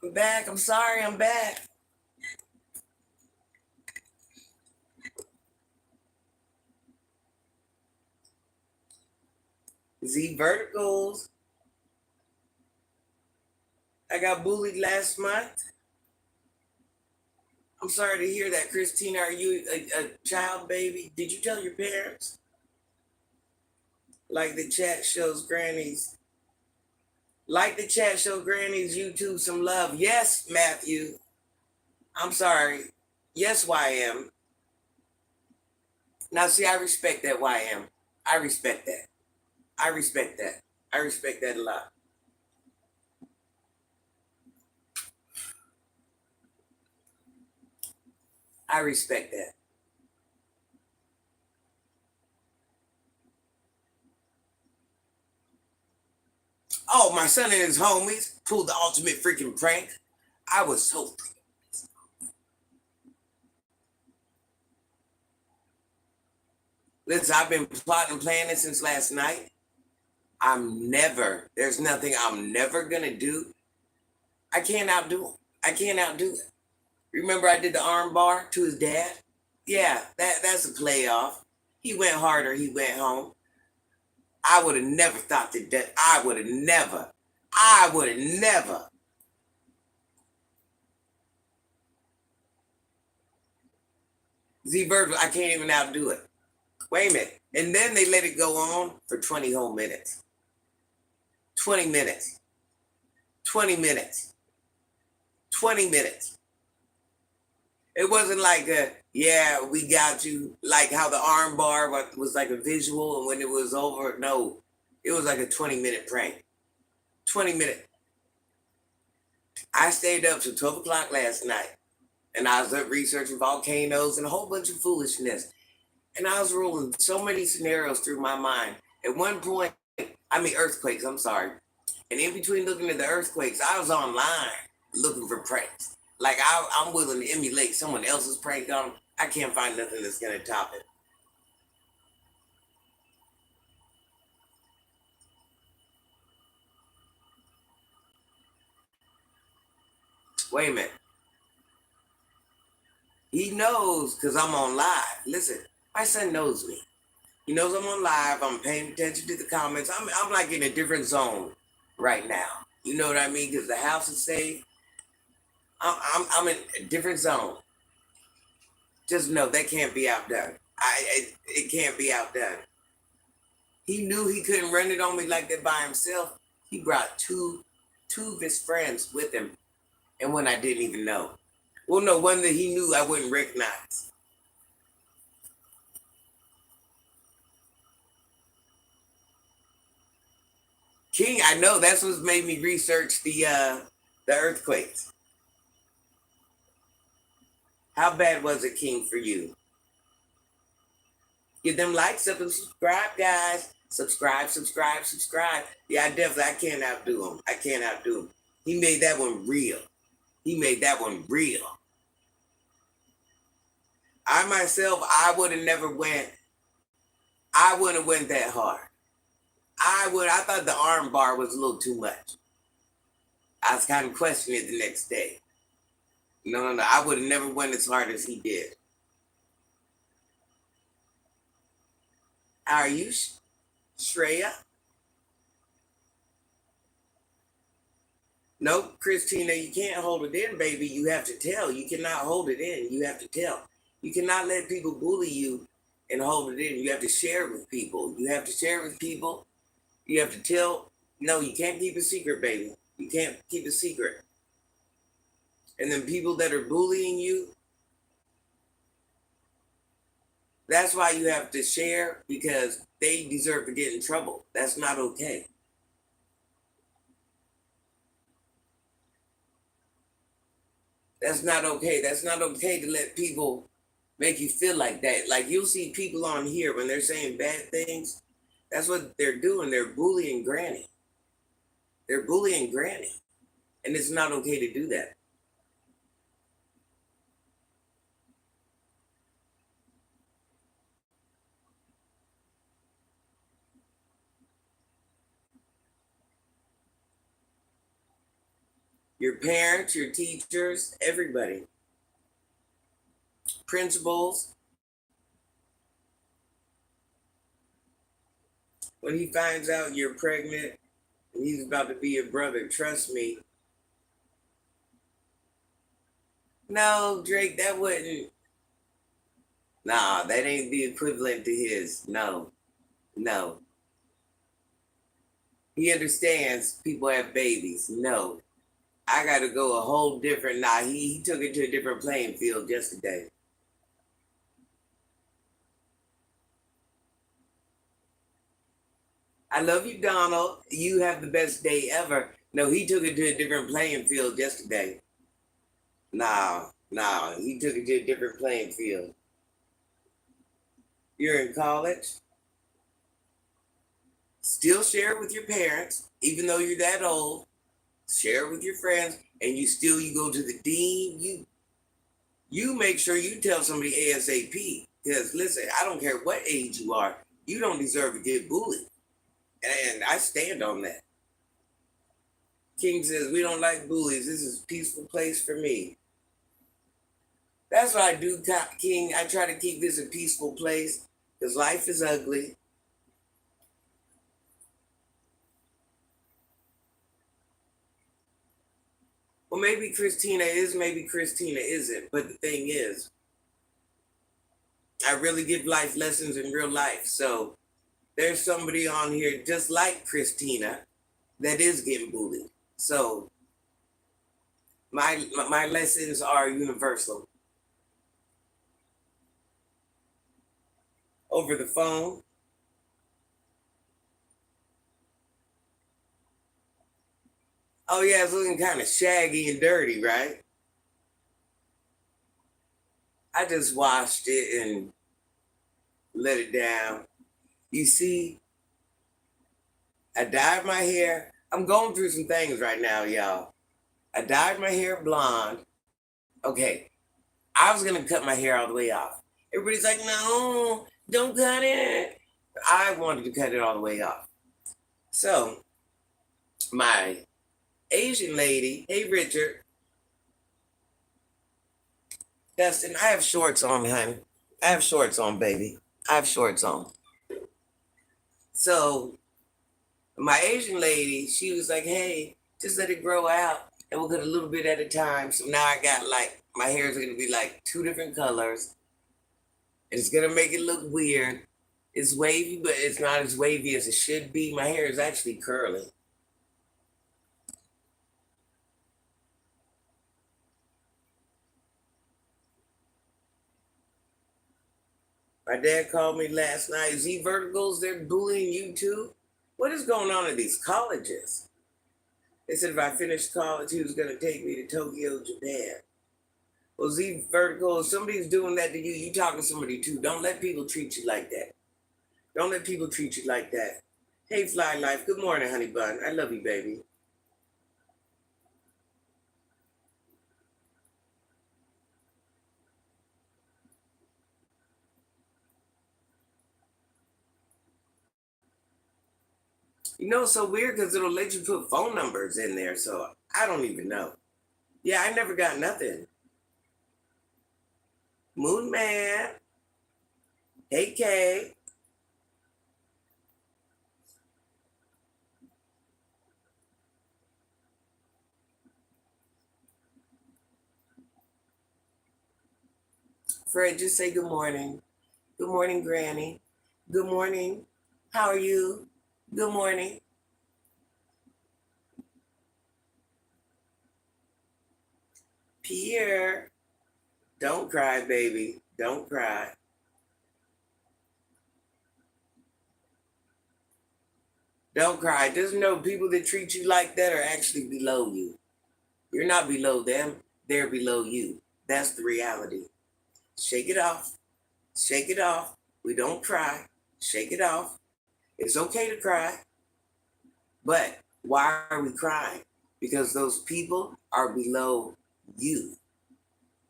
I'm back. I'm sorry. I'm back. Z Verticals. I got bullied last month. I'm sorry to hear that, Christina. Are you a child baby? Did you tell your parents? Like the chat shows grannies. Like the chat show grannies YouTube some love. Yes, Matthew. I'm sorry. Yes, YM. Now see, I respect that YM. I respect that. I respect that. I respect that a lot. I respect that. Oh, my son and his homies pulled the ultimate freaking prank. I was so. Listen, I've been plotting and planning since last night. There's nothing I'm never gonna do. I can't outdo him. I can't outdo it. Remember I did the arm bar to his dad? Yeah, that's a playoff. He went harder, he went home. I would have never thought that I would have never. Z Bird, I can't even outdo it. Wait a minute. And then they let it go on for 20 whole minutes. 20 minutes. 20 minutes. 20 minutes. It wasn't like yeah, we got you, like how the arm bar was like a visual, and when it was over, no, it was like a 20-minute prank. 20 minute. I stayed up till 12 o'clock last night, and I was up researching volcanoes and a whole bunch of foolishness. And I was rolling so many scenarios through my mind. At one point, I mean earthquakes, I'm sorry. And in between looking at the earthquakes, I was online looking for pranks. Like I'm willing to emulate someone else's prank on. I can't find nothing that's gonna top it. Wait a minute. He knows because I'm on live. Listen, my son knows me. He knows I'm on live. I'm paying attention to the comments. I'm like in a different zone right now. You know what I mean? Because the house is safe. I'm in a different zone. Just know that can't be outdone. It can't be outdone. He knew he couldn't run it on me like that by himself. He brought two of his friends with him, and one I didn't even know. Well, no, one that he knew I wouldn't recognize. King, I know that's what's made me research the earthquakes. How bad was it, King, for you? Give them likes up and subscribe, guys. Subscribe, subscribe, subscribe. Yeah, I can't outdo him. I can't outdo him. He made that one real. He made that one real. I myself, I would have never went. I wouldn't have went that hard. I thought the arm bar was a little too much. I was kind of questioning it the next day. No. I would have never went as hard as he did. How are you, Shreya? Nope, Christina, you can't hold it in, baby. You have to tell. You cannot hold it in. You have to tell. You cannot let people bully you and hold it in. You have to share it with people. You have to share it with people. You have to tell. No, you can't keep a secret, baby. You can't keep a secret. And then people that are bullying you, that's why you have to share, because they deserve to get in trouble. That's not okay. That's not okay. That's not okay to let people make you feel like that. Like you'll see people on here when they're saying bad things. That's what they're doing. They're bullying Granny. They're bullying Granny. And it's not okay to do that. Your parents, your teachers, everybody, principals, when he finds out you're pregnant and he's about to be your brother, trust me. No, Drake, that wouldn't. Nah, that ain't the equivalent to his. No, no. He understands people have babies. No, I got to go a whole different. Nah, he took it to a different playing field yesterday. I love you, Donald. You have the best day ever. No, he took it to a different playing field yesterday. No, he took it to a different playing field. You're in college? Still share it with your parents, even though you're that old. Share it with your friends, and you go to the dean. You make sure you tell somebody ASAP. Because listen, I don't care what age you are, you don't deserve to get bullied. And I stand on that. King says, we don't like bullies. This is a peaceful place for me. That's what I do, King. I try to keep this a peaceful place because life is ugly. Well, maybe Christina is, maybe Christina isn't. But the thing is, I really give life lessons in real life. So there's somebody on here just like Christina that is getting bullied. So my lessons are universal. Over the phone. Oh yeah, it's looking kind of shaggy and dirty, right? I just washed it and let it down. You see, I dyed my hair. I'm going through some things right now, y'all. I dyed my hair blonde. Okay, I was gonna cut my hair all the way off. Everybody's like, no, don't cut it. I wanted to cut it all the way off. So my Asian lady, hey Richard, Dustin, I have shorts on, honey. I have shorts on, baby. I have shorts on. So my Asian lady, she was like, hey, just let it grow out and we'll cut a little bit at a time. So now I got like, my hair is going to be like two different colors. It's going to make it look weird. It's wavy, but it's not as wavy as it should be. My hair is actually curly. My dad called me last night. Z Verticals, they're bullying you too? What is going on at these colleges? They said if I finished college, he was going to take me to Tokyo, Japan. Well, Z Vertical, if somebody's doing that to you, you talking to somebody too. Don't let people treat you like that. Don't let people treat you like that. Hey, Fly Life. Good morning, honey bun. I love you, baby. You know, it's so weird because it'll let you put phone numbers in there. So I don't even know. Yeah, I never got nothing. Moon Man. Hey, Kay. Fred, just say good morning. Good morning, Granny. Good morning. How are you? Good morning. Pierre. Don't cry, baby. Don't cry. Don't cry. Just know people that treat you like that are actually below you. You're not below them, they're below you. That's the reality. Shake it off. Shake it off. We don't cry. Shake it off. It's okay to cry, but why are we crying? Because those people are below you.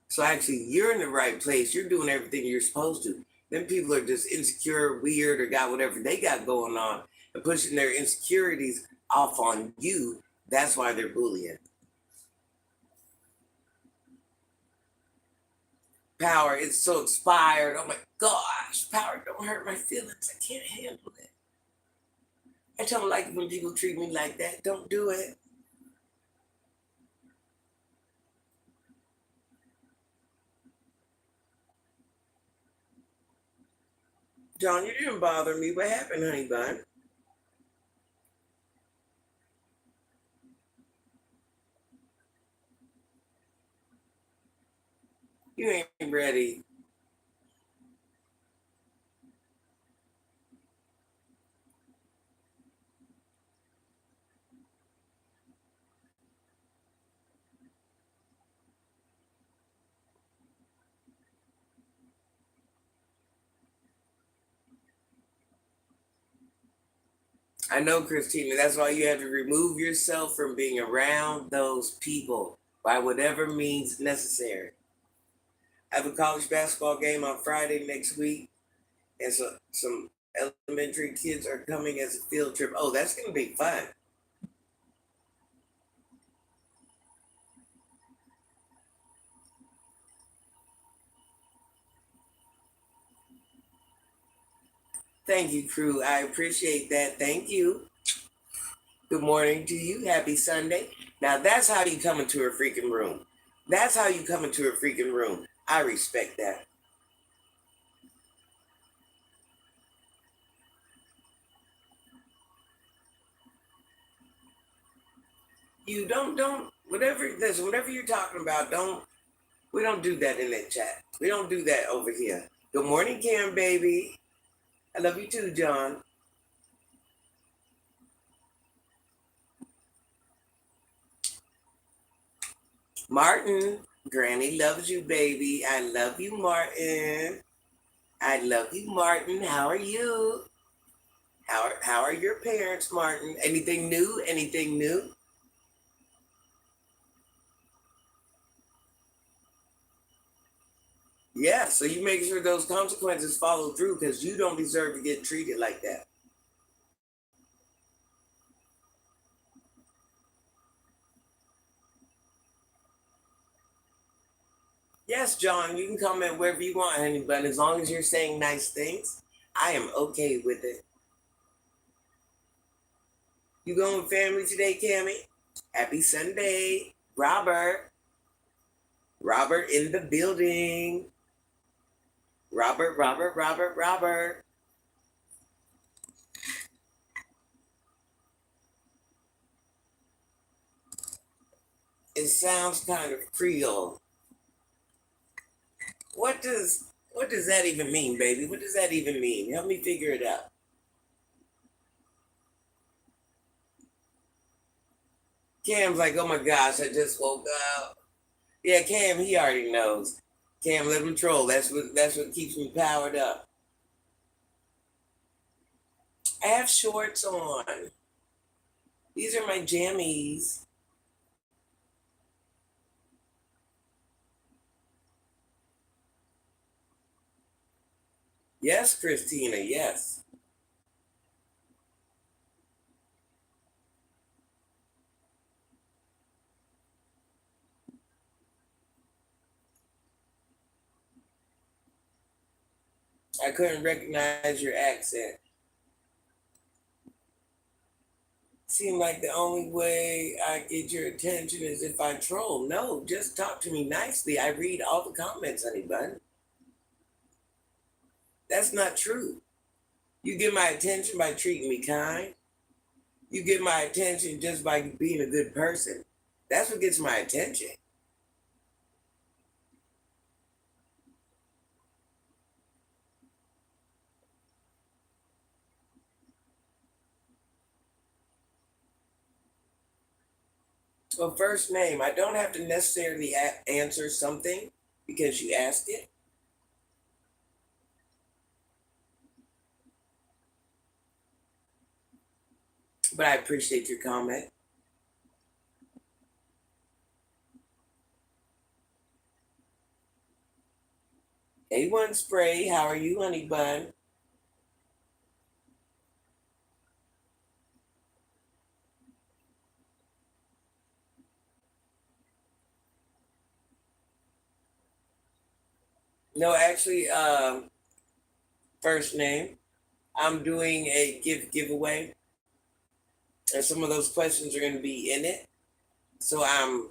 So actually, you're in the right place. You're doing everything you're supposed to. Then people are just insecure, weird, or got whatever they got going on and pushing their insecurities off on you. That's why they're bullying. Power, it's so expired. Oh my gosh, power, don't hurt my feelings. I can't handle it. I don't like when people treat me like that. Don't do it. John, you didn't bother me. What happened, honey bun? You ain't ready. I know, Christina. That's why you have to remove yourself from being around those people by whatever means necessary. I have a college basketball game on Friday next week, and so some elementary kids are coming as a field trip. Oh, that's going to be fun. Thank you, crew. I appreciate that. Thank you. Good morning to you. Happy Sunday. Now, that's how you come into a freaking room. That's how you come into a freaking room. I respect that. You don't, whatever you're talking about, we don't do that in that chat. We don't do that over here. Good morning, Cam, baby. I love you too, John. Martin, Granny loves you, baby. I love you, Martin. I love you, Martin. How are you? How are your parents, Martin? Anything new? Anything new? Yeah, so you make sure those consequences follow through because you don't deserve to get treated like that. Yes, John, you can comment wherever you want, honey, but as long as you're saying nice things, I am okay with it. You going with family today, Cammy? Happy Sunday. Robert. Robert in the building. Robert. It sounds kind of Creole. What does that even mean, baby? What does that even mean? Help me figure it out. Cam's like, oh my gosh, I just woke up. Yeah, Cam, he already knows. Cam, let him troll. That's what keeps me powered up. I have shorts on. These are my jammies. Yes, Christina, yes. I couldn't recognize your accent. Seemed like the only way I get your attention is if I troll. No, just talk to me nicely. I read all the comments, honey bun. That's not true. You get my attention by treating me kind. You get my attention just by being a good person. That's what gets my attention. Well, first name, I don't have to necessarily answer something because you asked it. But I appreciate your comment. A1 Spray, how are you, honey bun? No, actually, first name. I'm doing a giveaway, and some of those questions are going to be in it. So I'm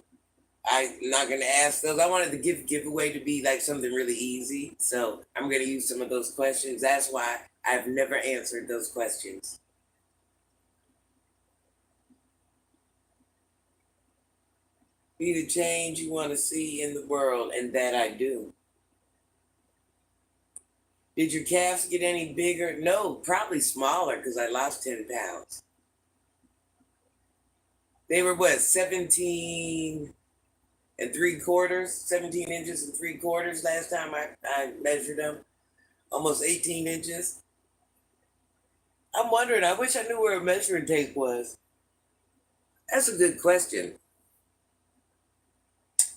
not going to ask those. I wanted the giveaway to be like something really easy. So I'm going to use some of those questions. That's why I've never answered those questions. Be the change you want to see in the world, and that I do. Did your calves get any bigger? No, probably smaller because I lost 10 pounds. They were what, 17 and 3/4, 17 inches and 3/4 last time I measured them. Almost 18 inches. I'm wondering, I wish I knew where a measuring tape was. That's a good question.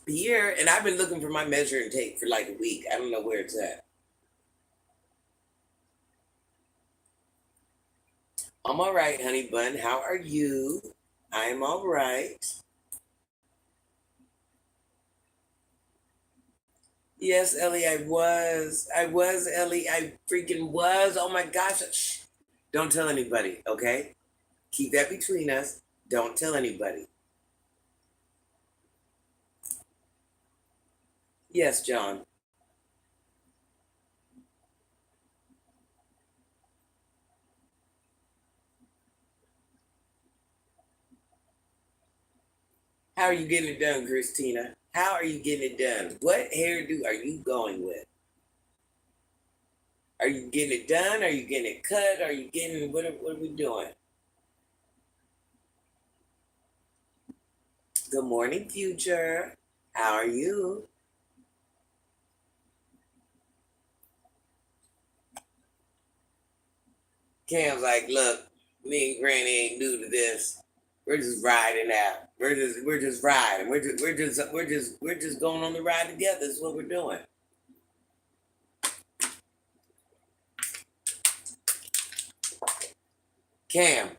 Pierre, and I've been looking for my measuring tape for like a week. I don't know where it's at. I'm all right, honey bun. How are you? I'm all right. Yes, Ellie, I was. I was, Ellie. I freaking was. Oh my gosh. Shh. Don't tell anybody, okay? Keep that between us. Don't tell anybody. Yes, John. How are you getting it done, Christina? How are you getting it done? What hairdo are you going with? Are you getting it done? Are you getting it cut? Are you getting what are we doing? Good morning, future. How are you? Cam's like, look, me and Granny ain't new to this. We're just riding out. We're just riding. We're just going on the ride together. That's what we're doing. Cam,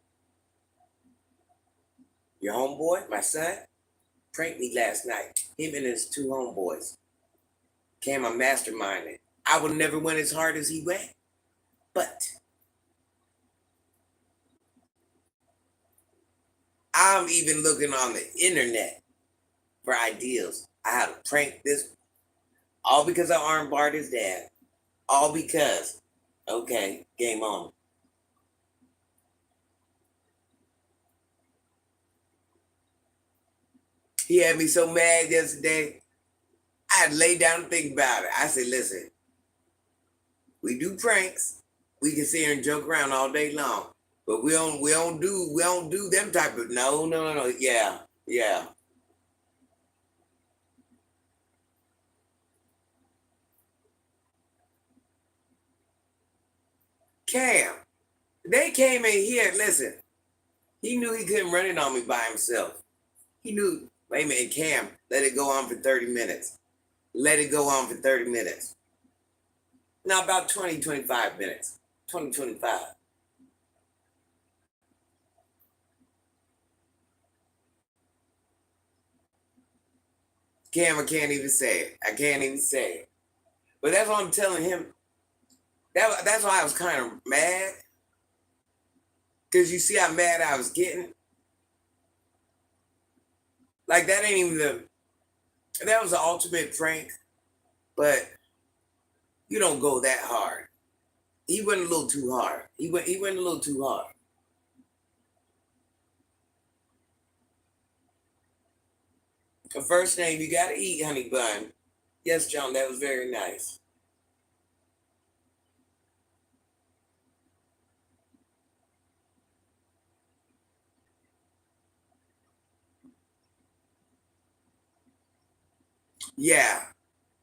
your homeboy, my son, pranked me last night. Him and his two homeboys. Cam, I'm masterminding. I would never went as hard as he went, but I'm even looking on the internet for ideas. I had to prank this all because I armbarred his dad. All because, okay, game on. He had me so mad yesterday. I had to lay down and think about it. I said, listen, we do pranks. We can sit here and joke around all day long. But we don't do them type of no. Yeah. Yeah. Cam. They came in here, listen. He knew he couldn't run it on me by himself. He knew, wait a minute, Cam, let it go on for 30 minutes. Let it go on for 30 minutes. Now about 20, 25 minutes. 20, 25. Cam, I can't even say it. I can't even say it. But that's what I'm telling him. That's why I was kind of mad. Because you see how mad I was getting? Like that ain't even that was the ultimate prank, but you don't go that hard. He went a little too hard. He went a little too hard. The first name you gotta eat, honey bun. Yes, John, that was very nice. Yeah,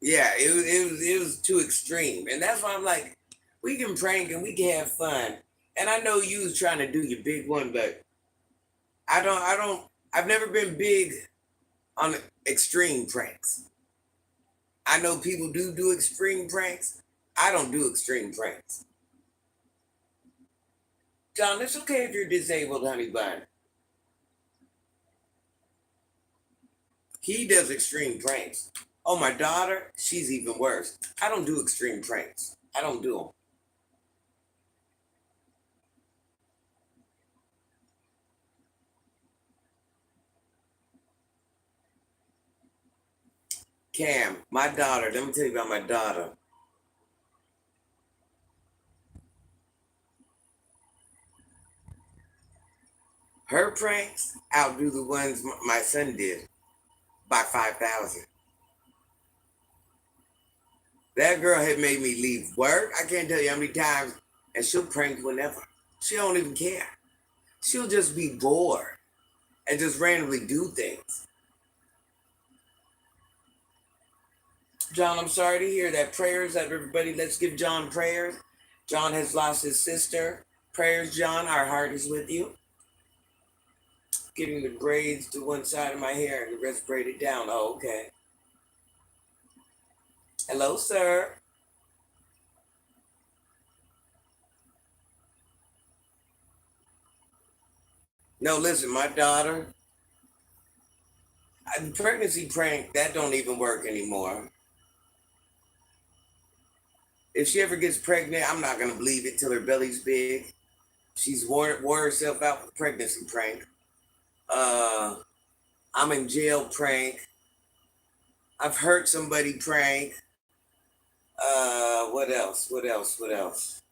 yeah, it was too extreme, and that's why I'm like, we can prank and we can have fun. And I know you was trying to do your big one, but I don't. I've never been big on extreme pranks. I know people do extreme pranks. I don't do extreme pranks. John, it's okay if you're disabled, honey bun. He does extreme pranks. Oh, my daughter, she's even worse. I don't do extreme pranks. I don't do them. Cam, my daughter, let me tell you about my daughter. Her pranks outdo the ones my son did by 5,000. That girl had made me leave work. I can't tell you how many times, and she'll prank whenever. She don't even care. She'll just be bored and just randomly do things. John, I'm sorry to hear that. Prayers, everybody. Let's give John prayers. John has lost his sister. Prayers, John. Our heart is with you. Getting the braids to one side of my hair and the rest braided down. Oh, okay. Hello, sir. No, listen, my daughter, pregnancy prank, that don't even work anymore. If she ever gets pregnant, I'm not going to believe it till her belly's big. She's wore herself out with pregnancy prank. I'm in jail prank. I've hurt somebody prank. What else? What else? What else?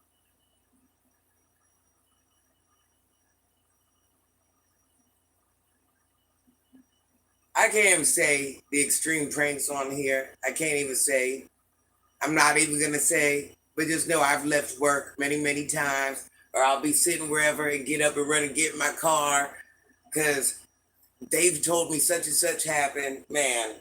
I can't even say the extreme pranks on here. I can't even say. I'm not even gonna say, but just know I've left work many, many times, or I'll be sitting wherever and get up and run and get in my car because they've told me such and such happened. Man,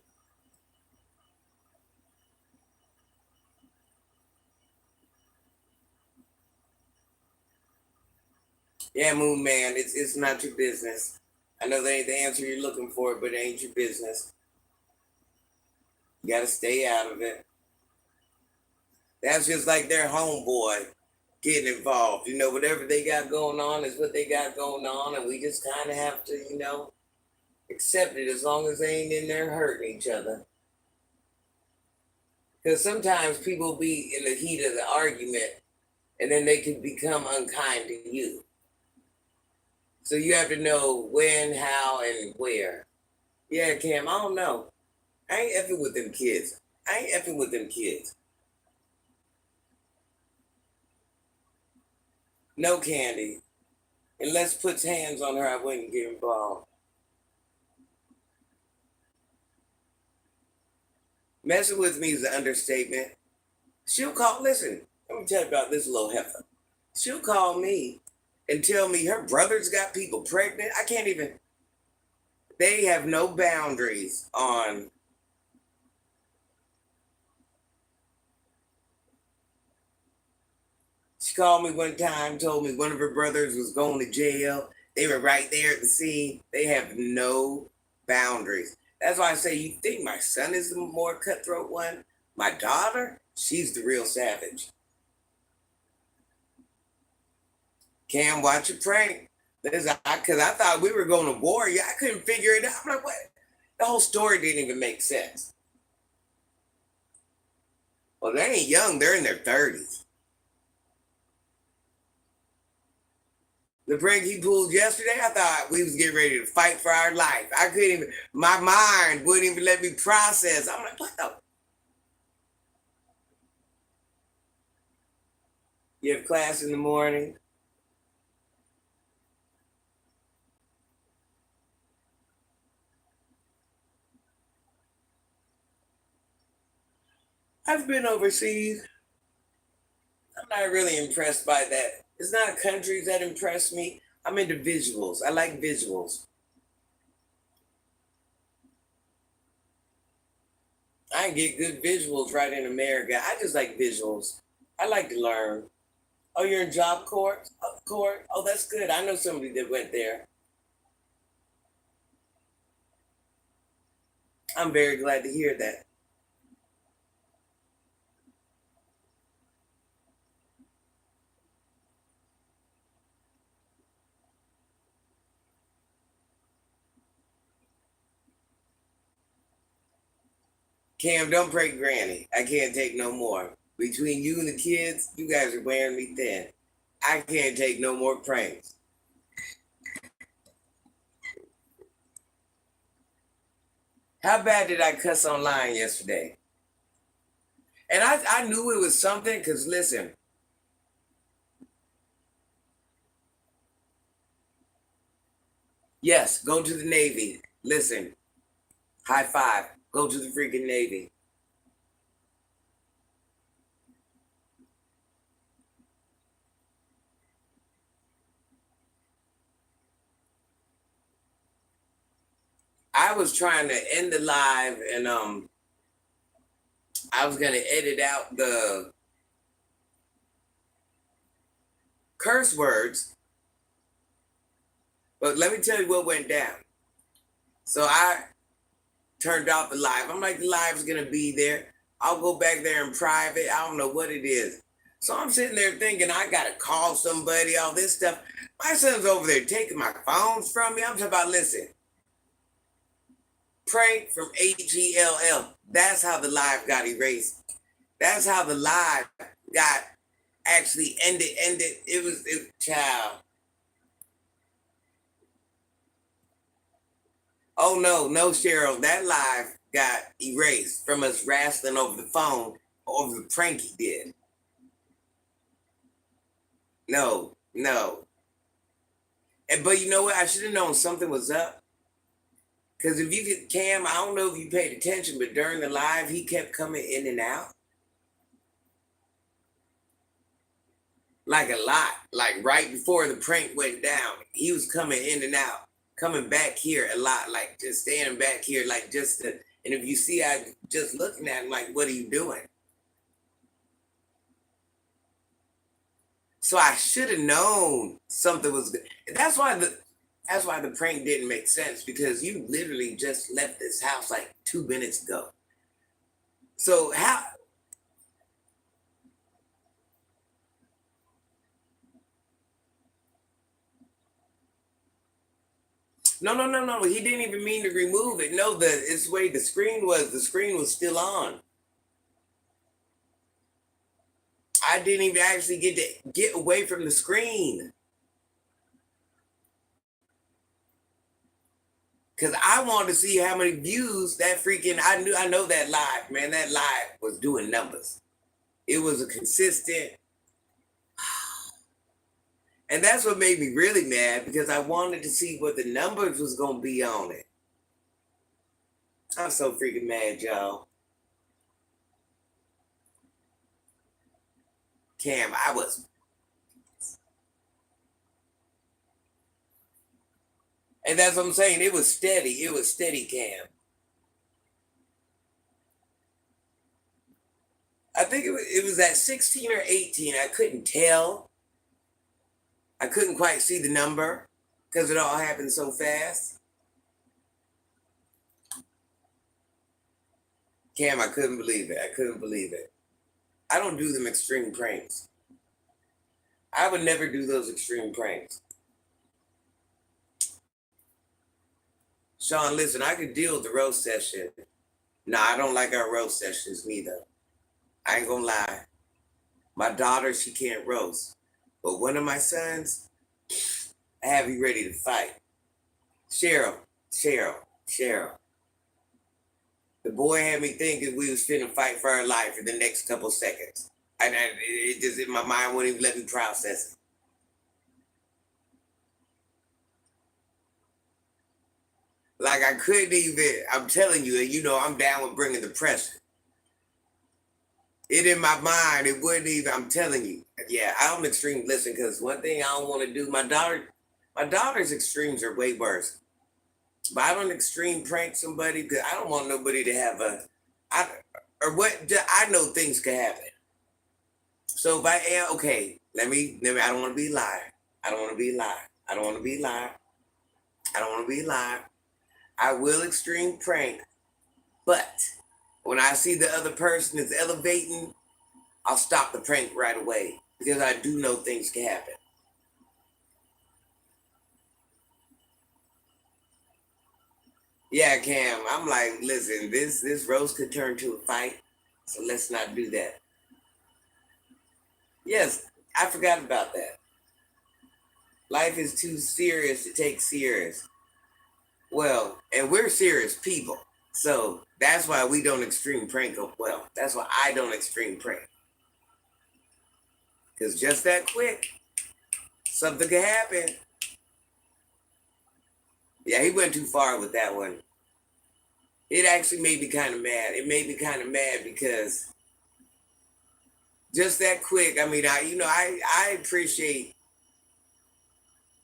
yeah, Moon Man, it's not your business. I know that ain't the answer you're looking for, but it ain't your business. You gotta stay out of it. That's just like their homeboy getting involved. Whatever they got going on is what they got going on, and we just kind of have to, accept it as long as they ain't in there hurting each other. Because sometimes people be in the heat of the argument, and then they can become unkind to you. So you have to know when, how, and where. Yeah, Cam, I don't know. I ain't effing with them kids. I ain't effing with them kids. No Candy. Unless puts hands on her, I wouldn't get involved. Messing with me is an understatement. She'll call, listen, let me tell you about this little heifer. She'll call me and tell me her brother's got people pregnant. I can't even, they have no boundaries on. She called me one time, told me one of her brothers was going to jail. They were right there at the scene. They have no boundaries. That's why I say, you think my son is the more cutthroat one? My daughter, she's the real savage. Cam, watch your prank. Because I thought we were going to war. Yeah, I couldn't figure it out. I'm like, what? The whole story didn't even make sense. Well, they ain't young. They're in their 30s. The prank he pulled yesterday, I thought we was getting ready to fight for our life. I couldn't even, my mind wouldn't even let me process. I'm like, what the? You have class in the morning? I've been overseas. I'm not really impressed by that. It's not countries that impress me. I'm into visuals. I like visuals. I can get good visuals right in America. I just like visuals. I like to learn. Oh, you're in Job Corps? Court? Oh, that's good. I know somebody that went there. I'm very glad to hear that. Cam, don't pray Granny. I can't take no more. Between you and the kids, you guys are wearing me thin. I can't take no more pranks. How bad did I cuss online yesterday? And I knew it was something because listen, yes, go to the Navy. Listen, high five. Go to the freaking Navy. I was trying to end the live and I was gonna edit out the curse words. But let me tell you what went down. So I turned off the live. I'm like, the live's gonna be there. I'll go back there in private. I don't know what it is. So I'm sitting there thinking I gotta call somebody, all this stuff. My son's over there taking my phones from me. I'm talking about, listen, prank from AGLL. That's how the live got erased. That's how the live got actually ended. It child. Oh no, Cheryl, that live got erased from us wrestling over the phone over the prank he did. No. But you know what? I should have known something was up. Because if you get Cam, I don't know if you paid attention, but during the live, he kept coming in and out. Like a lot. Like right before the prank went down, he was coming in and out, coming back here a lot, like just standing back here, like just to, and if you see, I just looking at him like, what are you doing? So I should have known something was good. That's why the prank didn't make sense, because you literally just left this house like 2 minutes ago. So how? No. He didn't even mean to remove it. No, it's the way the screen was still on. I didn't even actually get away from the screen. Cause I wanted to see how many views that freaking I know that live, man. That live was doing numbers. It was a consistent, and that's what made me really mad, because I wanted to see what the numbers was gonna be on it. I'm so freaking mad, y'all. Cam, I was. And that's what I'm saying. It was steady. It was steady, Cam. I think it was at 16 or 18. I couldn't tell. I couldn't quite see the number because it all happened so fast. Cam, I couldn't believe it. I couldn't believe it. I don't do them extreme pranks. I would never do those extreme pranks. Sean, listen, I could deal with the roast session. No, I don't like our roast sessions neither. I ain't gonna lie. My daughter, she can't roast. But one of my sons, I have you ready to fight. Cheryl. The boy had me thinking we was finna fight for our life in the next couple seconds. And it just, in my mind, wouldn't even let me process it. Like I couldn't even, I'm telling you, and you know, I'm down with bringing the pressure. It in my mind, it wouldn't even, I'm telling you. Yeah, I'm extreme. Listen, because one thing I don't want to do, my daughter's extremes are way worse. But I don't extreme prank somebody because I don't want nobody to have I know things can happen. So if I am, okay, let me, I don't want to be live. I don't want to be live. I will extreme prank, but when I see the other person is elevating, I'll stop the prank right away because I do know things can happen. Yeah, Cam, I'm like, listen, this roast could turn to a fight, so let's not do that. Yes, I forgot about that. Life is too serious to take serious. Well, and we're serious people. So that's why we don't extreme prank them. Well, that's why I don't extreme prank. Because just that quick, something could happen. Yeah, he went too far with that one. It actually made me kind of mad. It made me kind of mad because just that quick. I mean, I appreciate.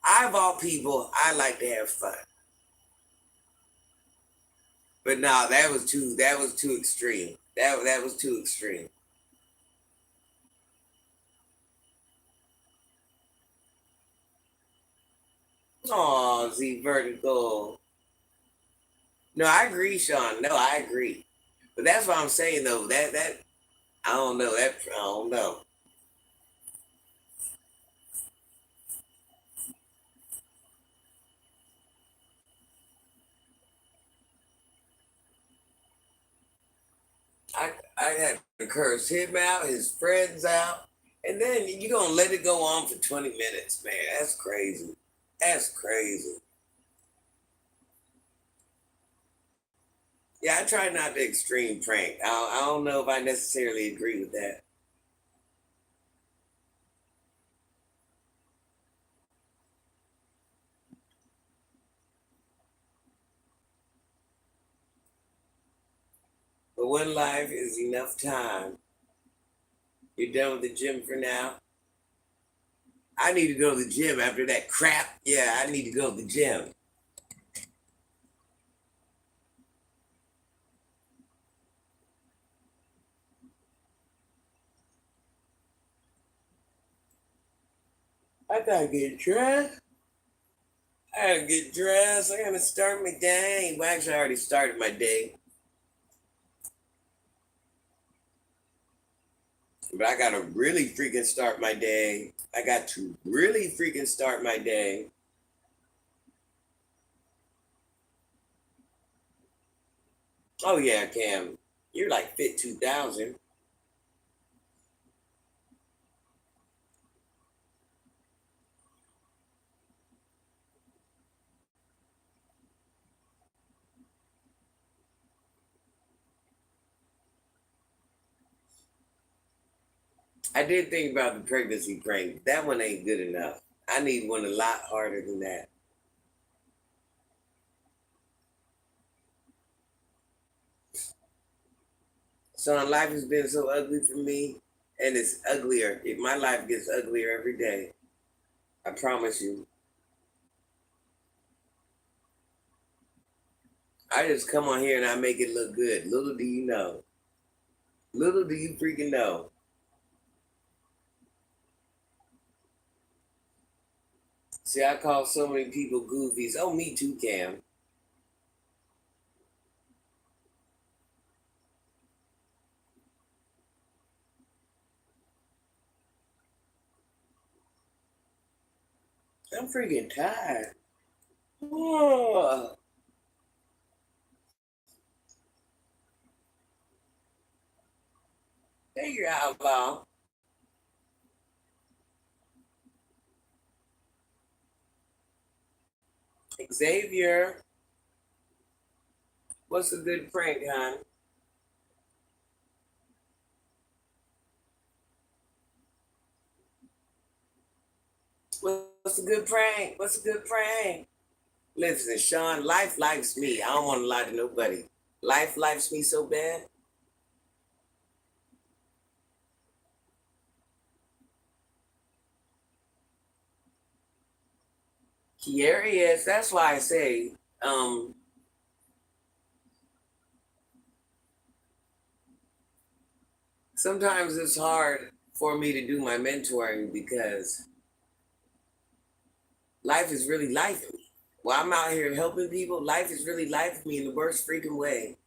I of all people, I like to have fun. But no, that was too extreme. That was too extreme. Oh, Z Vertical. No, I agree, Sean. No, I agree. But that's what I'm saying though. That I don't know. That I don't know. I had to curse him out, his friends out, and then you gonna let it go on for 20 minutes, man. That's crazy. That's crazy. Yeah, I try not to extreme prank. I don't know if I necessarily agree with that. But one life is enough time. You're done with the gym for now. I need to go to the gym after that crap. Yeah, I need to go to the gym. I gotta get dressed. I gotta get dressed. I gotta start my day. Well, actually, I already started my day, but I gotta really freaking start my day. I got to really freaking start my day. Oh yeah, Cam, you're like Fit 2000. I did think about the pregnancy prank. That one ain't good enough. I need one a lot harder than that. Son, life has been so ugly for me, and it's uglier. My life gets uglier every day. I promise you. I just come on here and I make it look good. Little do you know. Little do you freaking know. See, I call so many people goofies. Oh, me too, Cam. I'm freaking tired. Oh, hey, you outlaw. Xavier, what's a good prank, hon? What's a good prank? What's a good prank? Listen, Sean, life likes me. I don't want to lie to nobody. Life likes me so bad. Here he is. That's why I say, um, sometimes it's hard for me to do my mentoring because life is really life me. While I'm out here helping people, life is really life me in the worst freaking way.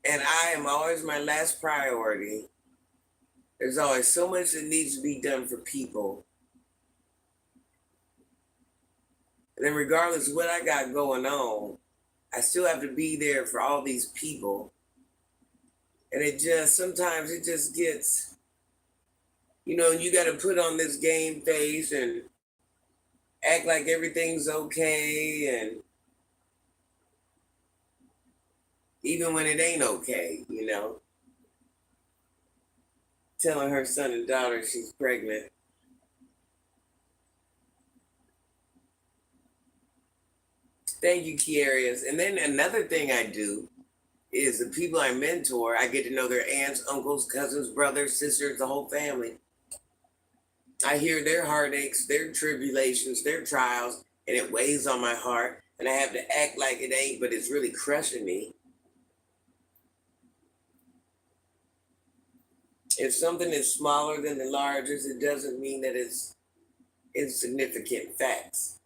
And I am always my last priority. There's always so much that needs to be done for people. And then regardless of what I got going on, I still have to be there for all these people. And it just sometimes it just gets, you got to put on this game face and act like everything's okay, and even when it ain't okay, telling her son and daughter she's pregnant. Thank you, Kiarius. And then another thing I do is the people I mentor, I get to know their aunts, uncles, cousins, brothers, sisters, the whole family. I hear their heartaches, their tribulations, their trials, and it weighs on my heart. And I have to act like it ain't, but it's really crushing me. If something is smaller than the largest, it doesn't mean that it's insignificant facts.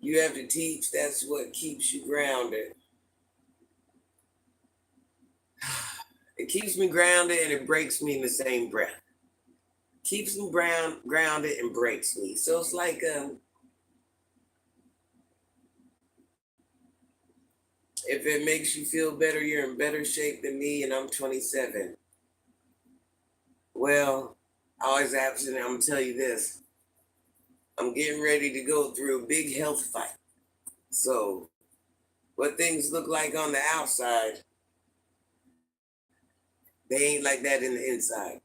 You have to teach, that's what keeps you grounded. It keeps me grounded and it breaks me in the same breath. Keeps me grounded and breaks me. So it's like if it makes you feel better, you're in better shape than me, and I'm 27. Well, I always absent. I'm gonna tell you this. I'm getting ready to go through a big health fight. So, what things look like on the outside, they ain't like that in the inside.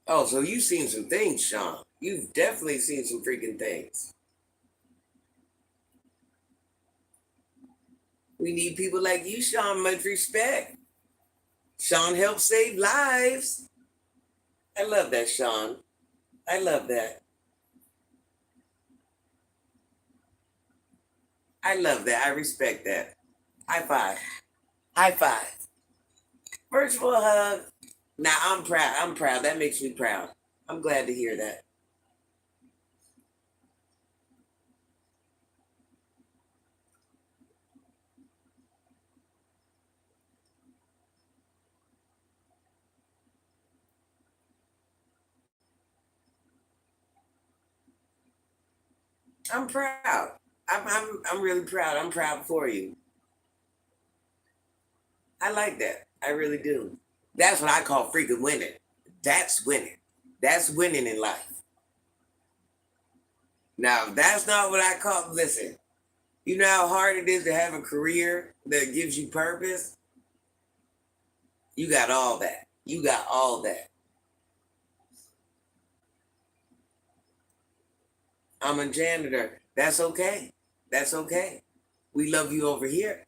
Oh, so you've seen some things, Sean. You've definitely seen some freaking things. We need people like you, Sean. Much respect. Sean helps save lives. I love that, Sean. I love that. I love that. I respect that. High five. High five. Virtual hug. Now I'm proud. I'm proud. That makes me proud. I'm glad to hear that. I'm proud. I'm really proud. I'm proud for you. I like that. I really do. That's what I call freaking winning. That's winning. That's winning in life. Now, if that's not what I call, listen, you know how hard it is to have a career that gives you purpose? You got all that. You got all that. I'm a janitor. That's okay. That's okay. We love you over here.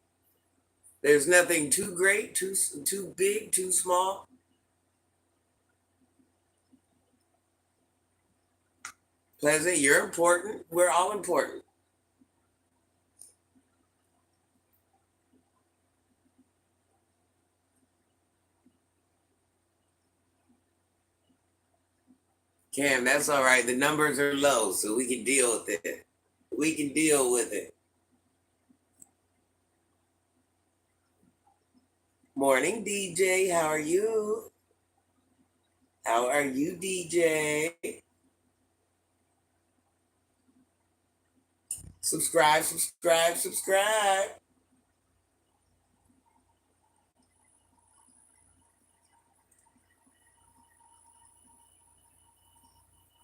There's nothing too great, too big, too small. Pleasant, you're important. We're all important. Cam, that's all right. The numbers are low, so we can deal with it. We can deal with it. Morning, DJ. How are you? How are you, DJ? Subscribe, subscribe, subscribe.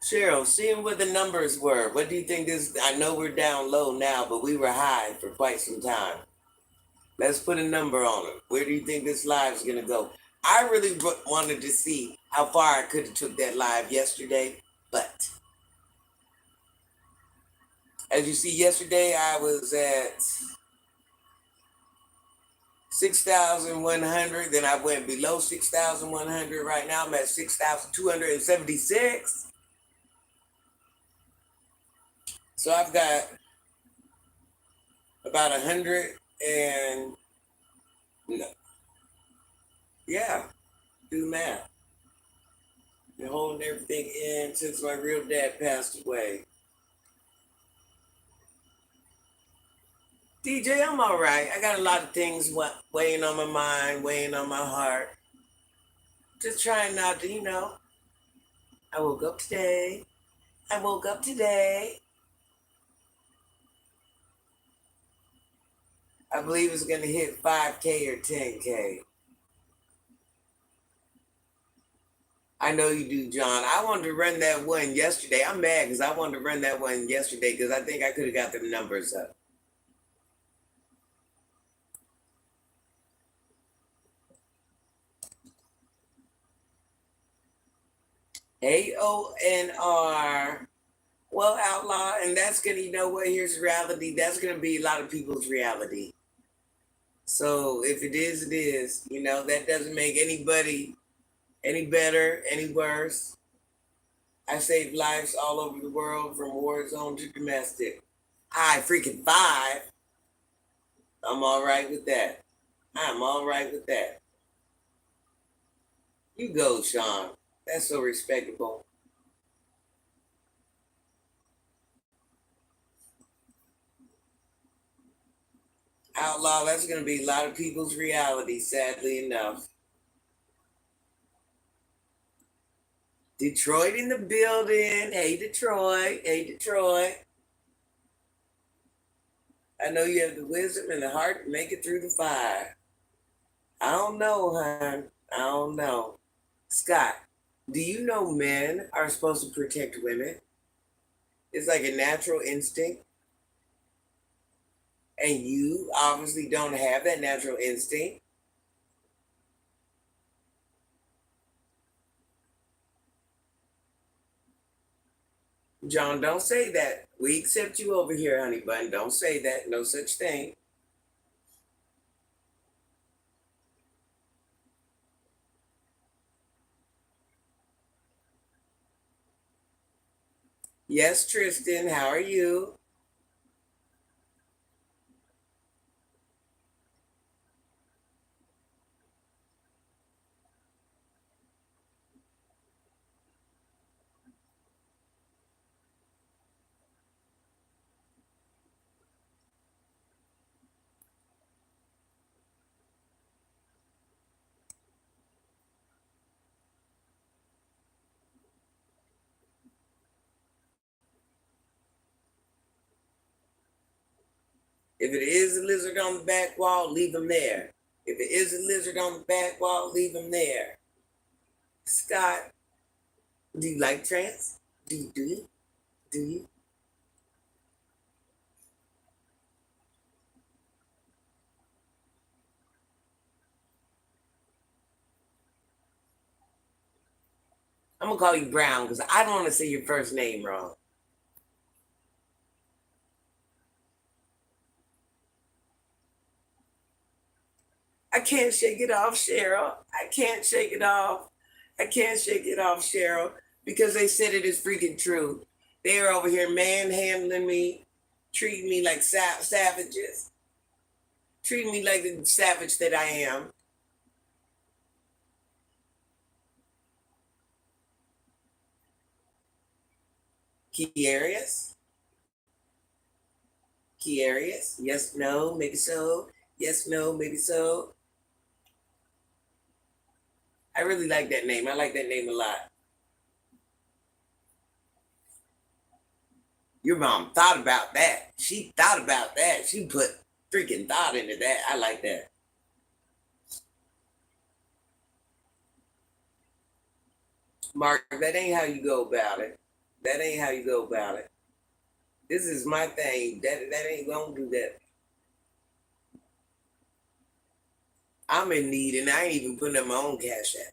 Cheryl, seeing what the numbers were, what do you think this? I know we're down low now, but we were high for quite some time. Let's put a number on it. Where do you think this live is going to go? I really wanted to see how far I could have took that live yesterday, but as you see, yesterday I was at 6,100. Then I went below 6,100. Right now I'm at 6,276. So I've got about 100 and yeah, do math. Been holding everything in since my real dad passed away. DJ, I'm all right. I got a lot of things weighing on my mind, weighing on my heart. Just trying not to, I woke up today. I woke up today. I believe it's going to hit 5K or 10K. I know you do, John. I wanted to run that one yesterday. I'm mad because I wanted to run that one yesterday because I think I could have got them numbers up. AONR. Well, outlaw, and that's gonna, you know what? Here's reality. That's gonna be a lot of people's reality. So if it is, it is. That doesn't make Any better? Any worse? I saved lives all over the world from war zone to domestic. High freaking five. I'm all right with that. I'm all right with that. You go, Sean. That's so respectable. Outlaw, that's going to be a lot of people's reality, sadly enough. Detroit in the building. Hey, Detroit. Hey, Detroit. I know you have the wisdom and the heart to make it through the fire. I don't know, hon. I don't know. Scott, do you know men are supposed to protect women? It's like a natural instinct. And you obviously don't have that natural instinct. John, don't say that. We accept you over here, honey bun. Don't say that. No such thing. Yes, Tristan, how are you? If it is a lizard on the back wall, leave him there. If it is a lizard on the back wall, leave him there. Scott, do you like trance? Do you? Do you? I'm gonna call you Brown because I don't want to say your first name wrong. I can't shake it off, Cheryl. I can't shake it off. I can't shake it off, Cheryl, because they said it is freaking true. They're over here manhandling me, treating me like savages, treating me like the savage that I am. Key areas, key areas. Yes, no, maybe so. Yes, no, maybe so. I really like that name. I like that name a lot. Your mom thought about that. She thought about that. She put freaking thought into that. I like that. Mark, that ain't how you go about it. That ain't how you go about it. This is my thing. That ain't gonna do that. I'm in need and I ain't even putting up my own cash app.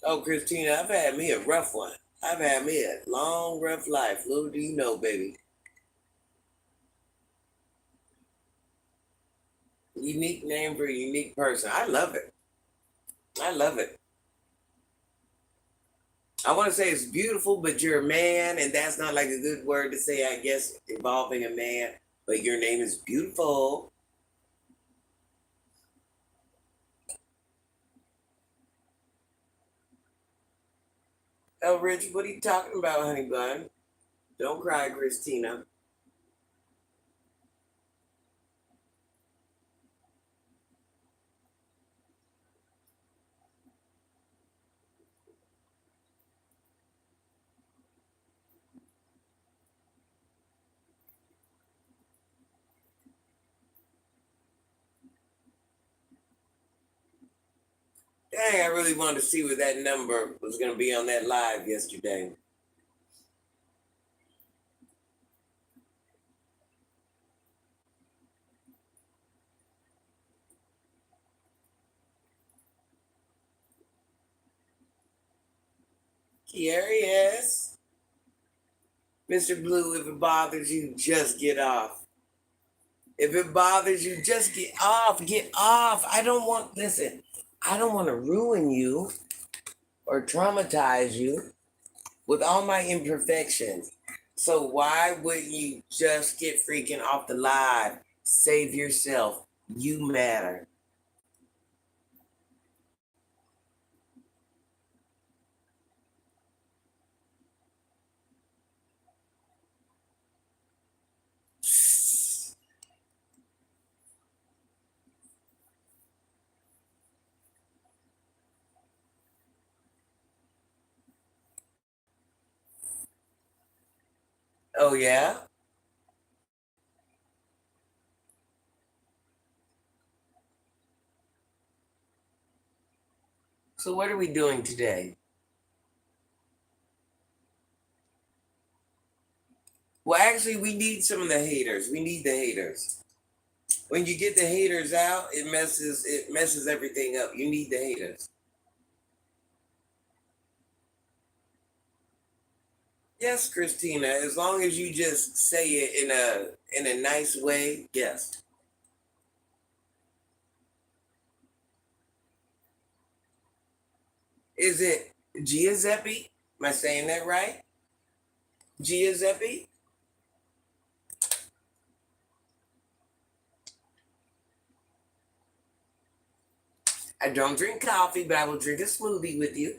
Oh, Christina, I've had me a rough one. I've had me a long, rough life. Little do you know, baby. Unique name for a unique person. I love it. I love it. I want to say it's beautiful, but you're a man, and that's not like a good word to say, I guess, involving a man. But your name is beautiful. Oh, Rich, what are you talking about, honey bun? Don't cry, Christina. Dang, I really wanted to see what that number was going to be on that live yesterday. Here he is. Mr. Blue, if it bothers you, just get off. If it bothers you, just get off. Get off. Listen, I don't want to ruin you or traumatize you with all my imperfections. So why wouldn't you just get freaking off the live? Save yourself. You matter. Oh, yeah? So what are we doing today? Well, actually, we need some of the haters. We need the haters. When you get the haters out, it messes everything up. You need the haters. Yes, Christina, as long as you just say it in a nice way, yes. Is it Giuseppe? Am I saying that right? Giuseppe? I don't drink coffee, but I will drink a smoothie with you.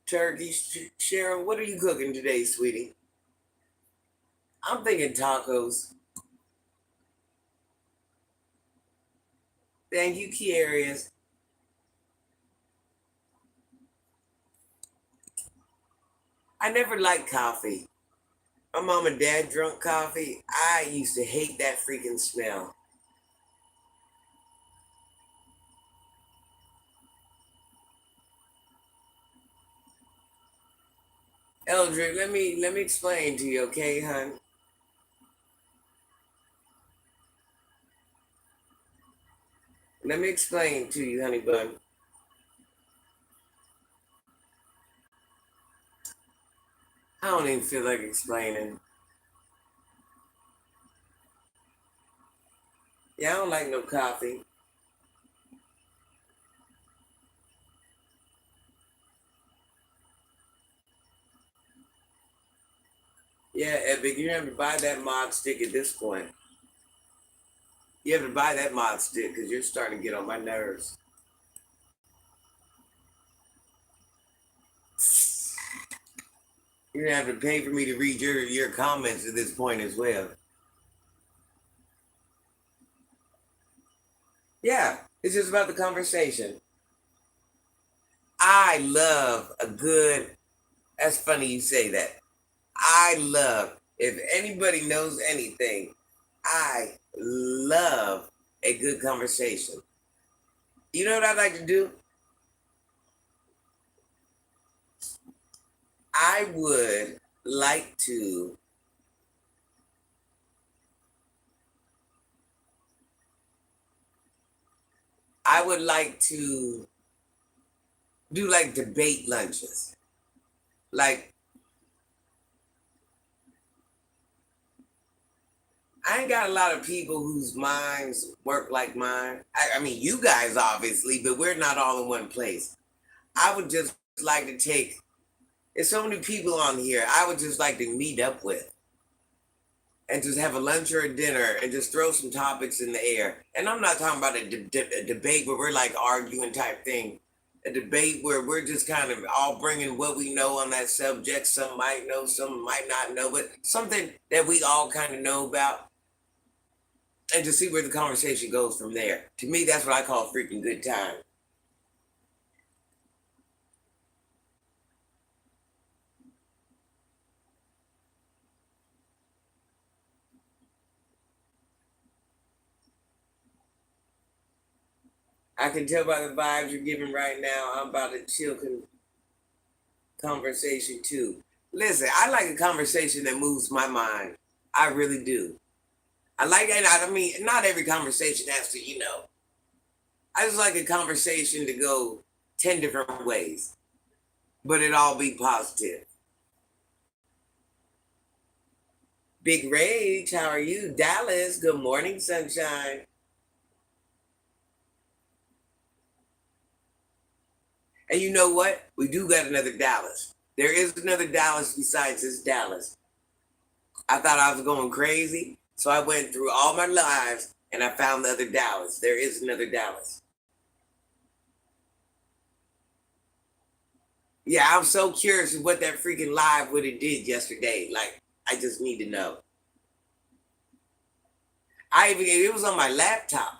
Turkey, Cheryl, what are you cooking today, sweetie? I'm thinking tacos. Thank you, Kiarius. I never liked coffee. My mom and dad drunk coffee. I used to hate that freaking smell. Eldrick, let me explain to you, okay, hon? Let me explain to you, honey bun. I don't even feel like explaining. Yeah, I don't like no coffee. Yeah, Epic, you have to buy that mod stick at this point. You have to buy that mod stick because you're starting to get on my nerves. You're gonna have to pay for me to read your comments at this point as well. Yeah, it's just about the conversation. I love a good. That's funny you say that. I love. If anybody knows anything, I love a good conversation. You know what I like to do? I would like to. I would like to do like debate lunches. Like I ain't got a lot of people whose minds work like mine. I mean, you guys obviously, but we're not all in one place. I would just like to take. There's so many people on here. I would just like to meet up with and just have a lunch or a dinner and just throw some topics in the air. And I'm not talking about a debate where we're like arguing type thing. A debate where we're just kind of all bringing what we know on that subject. Some might know, some might not know, but something that we all kind of know about and to see where the conversation goes from there. To me, that's what I call a freaking good time. I can tell by the vibes you're giving right now. I'm about to chill conversation too. Listen, I like a conversation that moves my mind. I really do. I like it. I mean, not every conversation has to, I just like a conversation to go 10 different ways, but it all be positive. Big Rage, how are you? Dallas, good morning, sunshine. And you know what? We do got another Dallas. There is another Dallas besides this Dallas. I thought I was going crazy, so I went through all my lives and I found the other Dallas. There is another Dallas. Yeah, I'm so curious what that freaking live would have did yesterday. Like, I just need to know. It was on my laptop.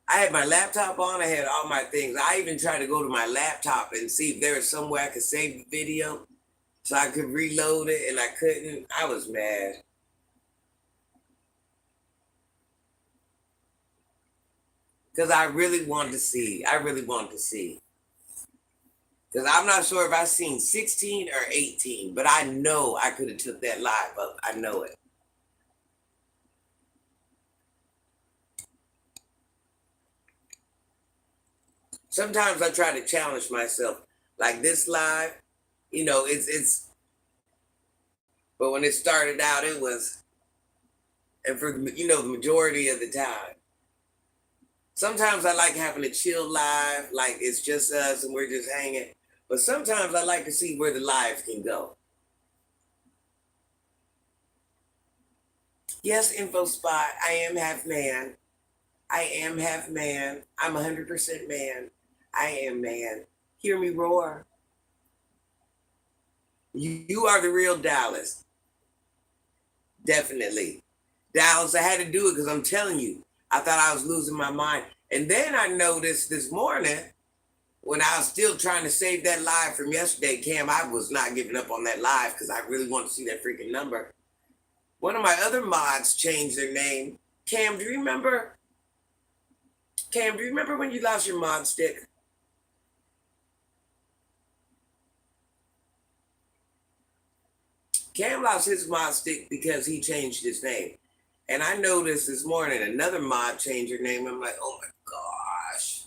I had my laptop on. I had all my things. I even tried to go to my laptop and see if there was some way I could save the video so I could reload it, and I couldn't. I was mad. Because I really wanted to see. I really wanted to see. Because I'm not sure if I seen 16 or 18, but I know I could have took that live up. I know it. Sometimes I try to challenge myself. Like this live, it's but when it started out, it was, and for the majority of the time. Sometimes I like having a chill live, like it's just us and we're just hanging. But sometimes I like to see where the live can go. Yes, info spot. I am half man. I am half man. I'm 100% man. I am man. Hear me roar. You are the real Dallas. Definitely. Dallas, I had to do it because I'm telling you, I thought I was losing my mind. And then I noticed this morning when I was still trying to save that live from yesterday, Cam, I was not giving up on that live because I really want to see that freaking number. One of my other mods changed their name. Cam, do you remember? Cam, do you remember when you lost your mod stick? Cam lost his mod stick because he changed his name. And I noticed this morning another mod changed her name. I'm like, oh my gosh.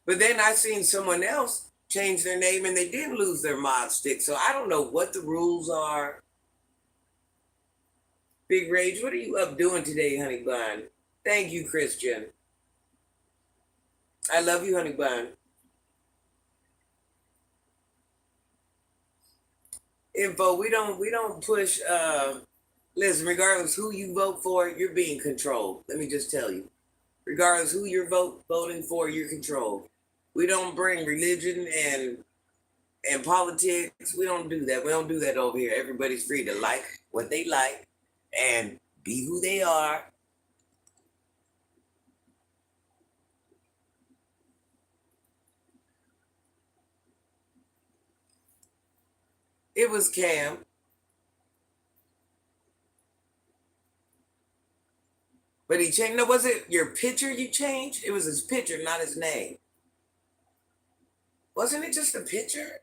But then I seen someone else change their name and they didn't lose their mod stick. So I don't know what the rules are. Big Rage, what are you up doing today, honey bun? Thank you, Christian. I love you, honey bun. Info, we don't push listen, regardless who you vote for, you're being controlled. Let me just tell you. Regardless who you're voting for, you're controlled. We don't bring religion and politics. We don't do that. We don't do that over here. Everybody's free to like what they like and be who they are. It was Cam. But he changed. No, was it your picture you changed? It was his picture, not his name. Wasn't it just a picture?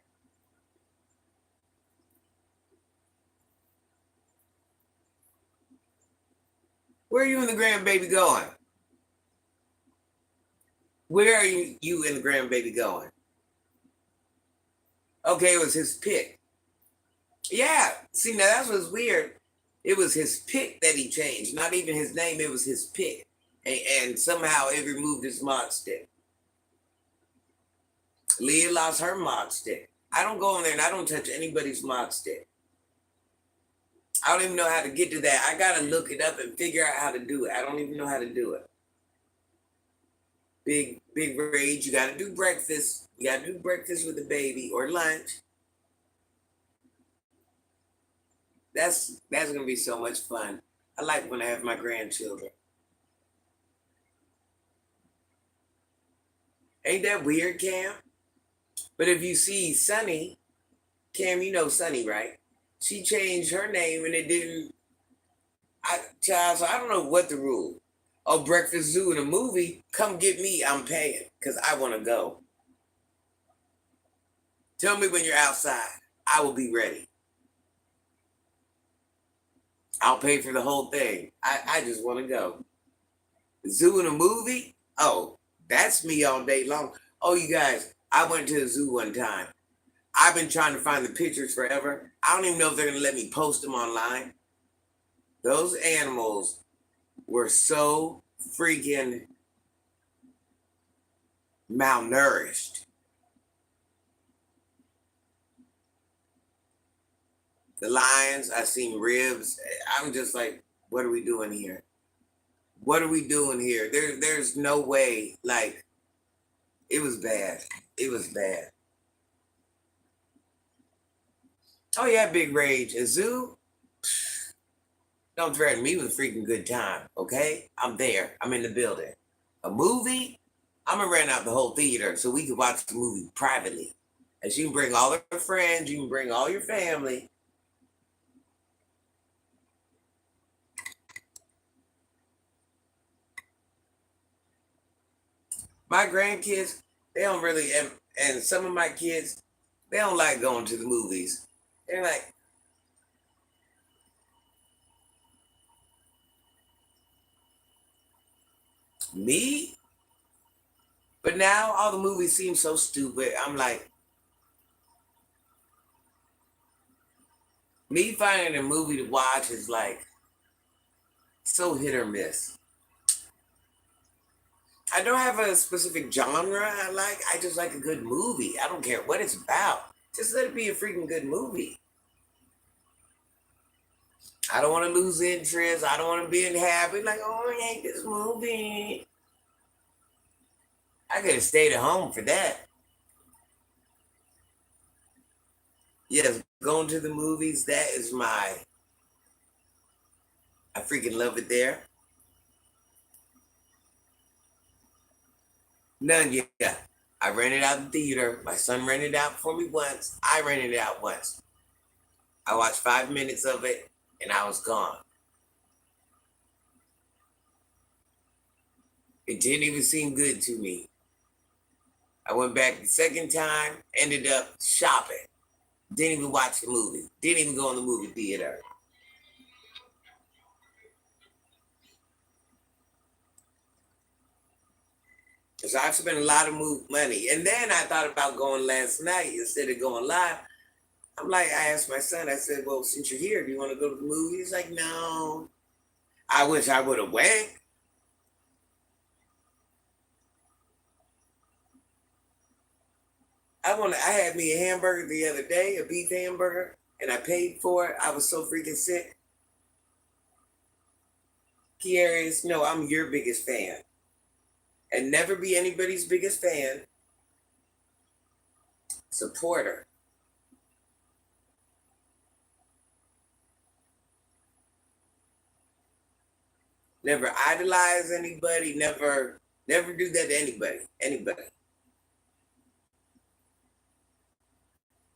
Where are you and the grandbaby going? Where are you and the grandbaby going? Okay, it was his pick. Yeah. See, now that's what's weird. It was his pick that he changed, not even his name. It was his pick, and somehow it removed his mod stick. Leah lost her mod stick. I don't go in there and I don't touch anybody's mod stick. I don't even know how to get to that. I gotta look it up and figure out how to do it. I don't even know how to do it. Big Rage. You gotta do breakfast. You gotta do breakfast with the baby or lunch. That's gonna be so much fun. I like when I have my grandchildren. Ain't that weird, Cam? But if you see Sunny, Cam, you know Sunny, right? She changed her name and it didn't. Child, so I don't know what the rule. Oh, Breakfast Zoo in a movie, come get me, I'm paying, because I want to go. Tell me when you're outside. I will be ready. I'll pay for the whole thing. I just want to go. Zoo in a movie? Oh, that's me all day long. Oh, you guys, I went to the zoo one time. I've been trying to find the pictures forever. I don't even know if they're going to let me post them online. Those animals were so freaking malnourished. The lions, I seen ribs. I'm just like, what are we doing here? What are we doing here? There's no way. Like, it was bad. It was bad. Oh yeah, big rage. A zoo? Don't threaten me with a freaking good time. Okay, I'm there. I'm in the building. A movie? I'm gonna rent out the whole theater so we can watch the movie privately. And you can bring all your friends. You can bring all your family. My grandkids, they don't really, and some of my kids, they don't like going to the movies. They're like, me? But now all the movies seem so stupid. I'm like, me finding a movie to watch is like so hit or miss. I don't have a specific genre I like. I just like a good movie. I don't care what it's about. Just let it be a freaking good movie. I don't want to lose interest. I don't want to be in habit. Like, oh, I hate this movie. I could have stayed at home for that. Yes, going to the movies, that is I freaking love it there. None yet. I rented out the theater. My son rented it out for me once. I rented it out once. I watched 5 minutes of it and I was gone. It didn't even seem good to me. I went back the second time, ended up shopping. Didn't even watch the movie. Didn't even go in the movie theater. So I've spent a lot of money. And then I thought about going last night instead of going live. I'm like, I asked my son, I said, well, since you're here, do you want to go to the movie? He's like, no. I wish I would have went. I had me a hamburger the other day, a beef hamburger, and I paid for it. I was so freaking sick. Kiarius, no, I'm your biggest fan. And never be anybody's biggest fan. Supporter. Never idolize anybody, never do that to anybody. Anybody.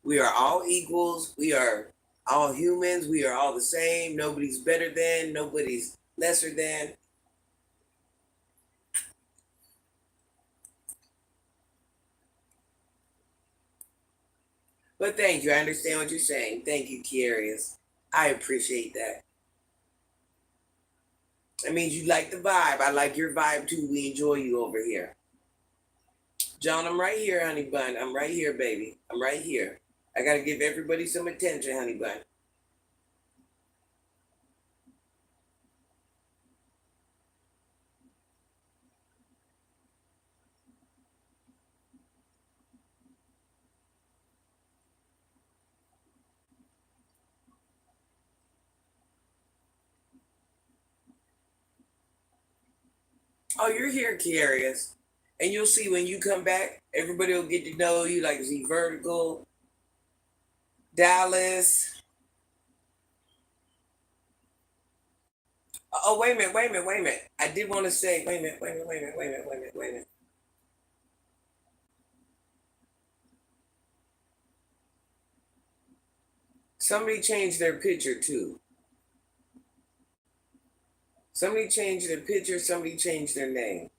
We are all equals. We are all humans. We are all the same. Nobody's better than, nobody's lesser than. But thank you. I understand what you're saying. Thank you, Kiarius. I appreciate that. That means you like the vibe. I like your vibe too. We enjoy you over here. John, I'm right here, honey bun. I'm right here, baby. I'm right here. I gotta give everybody some attention, honey bun. Oh, you're here, Kiarius. And you'll see when you come back, everybody will get to know you like Z Vertical, Dallas. Oh, wait a minute. I did want to say, wait a minute. Somebody changed their picture too. Somebody changed their picture, somebody changed their name.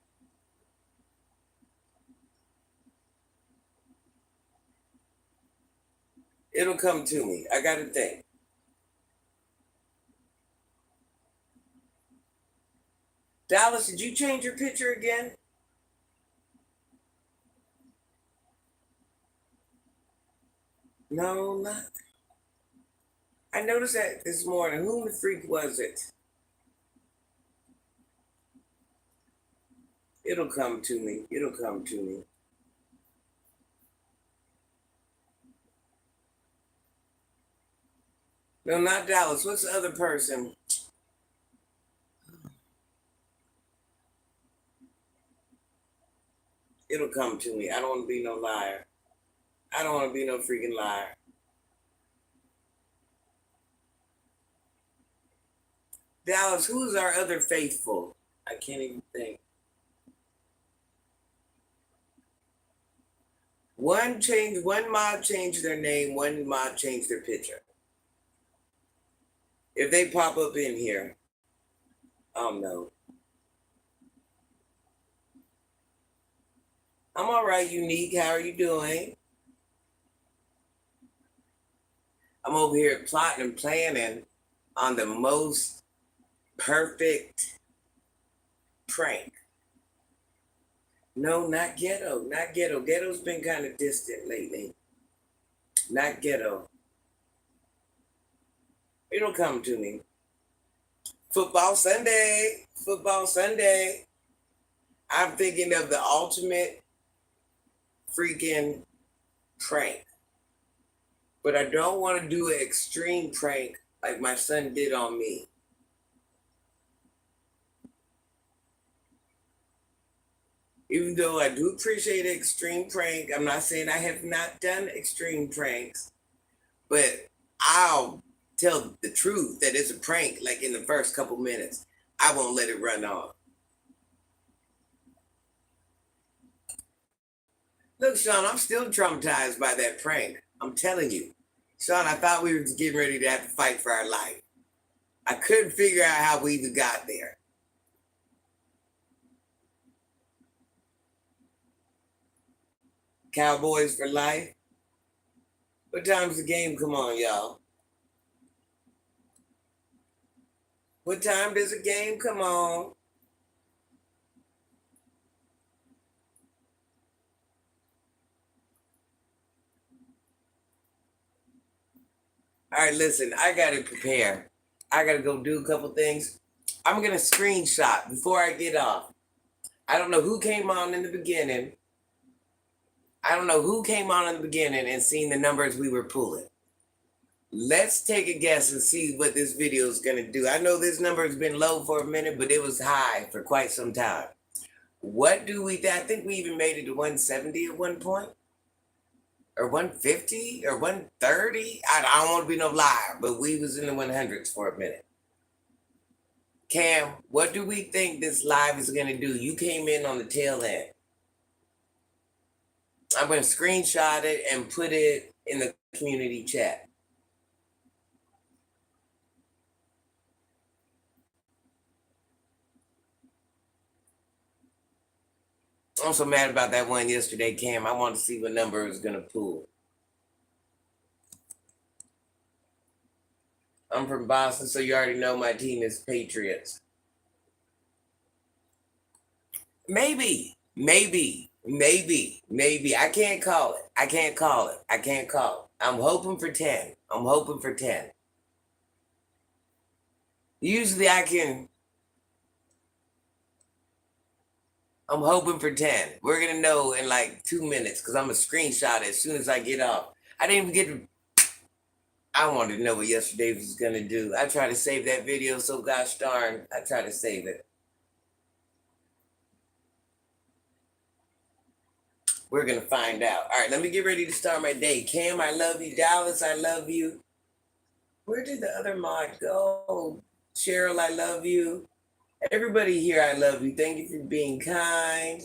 It'll come to me. I gotta think. Dallas, did you change your picture again? No, not. I noticed that this morning. Who the freak was it? It'll come to me. It'll come to me. No, not Dallas. What's the other person? It'll come to me. I don't want to be no liar. I don't want to be no freaking liar. Dallas, who's our other faithful? I can't even think. One mob changed their name, one mob changed their picture. If they pop up in here, no. I'm all right, Unique. How are you doing? I'm over here plotting and planning on the most perfect prank. No, not ghetto. Not ghetto. Ghetto's been kind of distant lately. Not ghetto. It'll come to me. Football Sunday. Football Sunday. I'm thinking of the ultimate freaking prank. But I don't want to do an extreme prank like my son did on me. Even though I do appreciate an extreme prank, I'm not saying I have not done extreme pranks, but I'll tell the truth that it's a prank like in the first couple minutes. I won't let it run off. Look, Sean, I'm still traumatized by that prank. I'm telling you. Sean, I thought we were getting ready to have to fight for our life. I couldn't figure out how we even got there. Cowboys for life. What time's the game come on, y'all? What time does the game come on? All right, listen, I got to prepare. I got to go do a couple things. I'm going to screenshot before I get off. I don't know who came on in the beginning. I don't know who came on in the beginning and seen the numbers we were pulling. Let's take a guess and see what this video is going to do. I know this number has been low for a minute, but it was high for quite some time. What do we think? I think we even made it to 170 at one point. Or 150 or 130. I don't want to be no liar, but we was in the 100s for a minute. Cam, what do we think this live is going to do? You came in on the tail end. I'm going to screenshot it and put it in the community chat. I'm so mad about that one yesterday, Cam. I want to see what number is going to pull. I'm from Boston, so you already know my team is Patriots. Maybe. I can't call it. I'm hoping for 10. Usually I can. I'm hoping for 10. We're going to know in like 2 minutes because I'm going to screenshot it as soon as I get off. I didn't even get to. I wanted to know what yesterday was going to do. I tried to save that video, so gosh darn, I tried to save it. We're going to find out. All right, let me get ready to start my day. Cam, I love you. Dallas, I love you. Where did the other mod go? Cheryl, I love you. Everybody here, I love you. Thank you for being kind.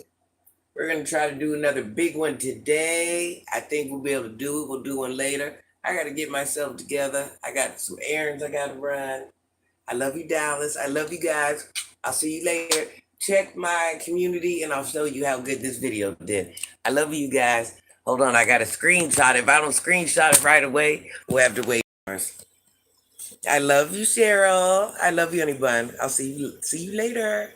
We're going to try to do another big one today. I think we'll be able to do it. We'll do one later. I got to get myself together. I got some errands I got to run. I love you, Dallas. I love you guys. I'll see you later. Check my community and I'll show you how good this video did. I love you guys. Hold on, I got to screenshot it. If I don't screenshot it right away, we'll have to wait. I love you, Cheryl. I love you, honey bun. I'll see you later.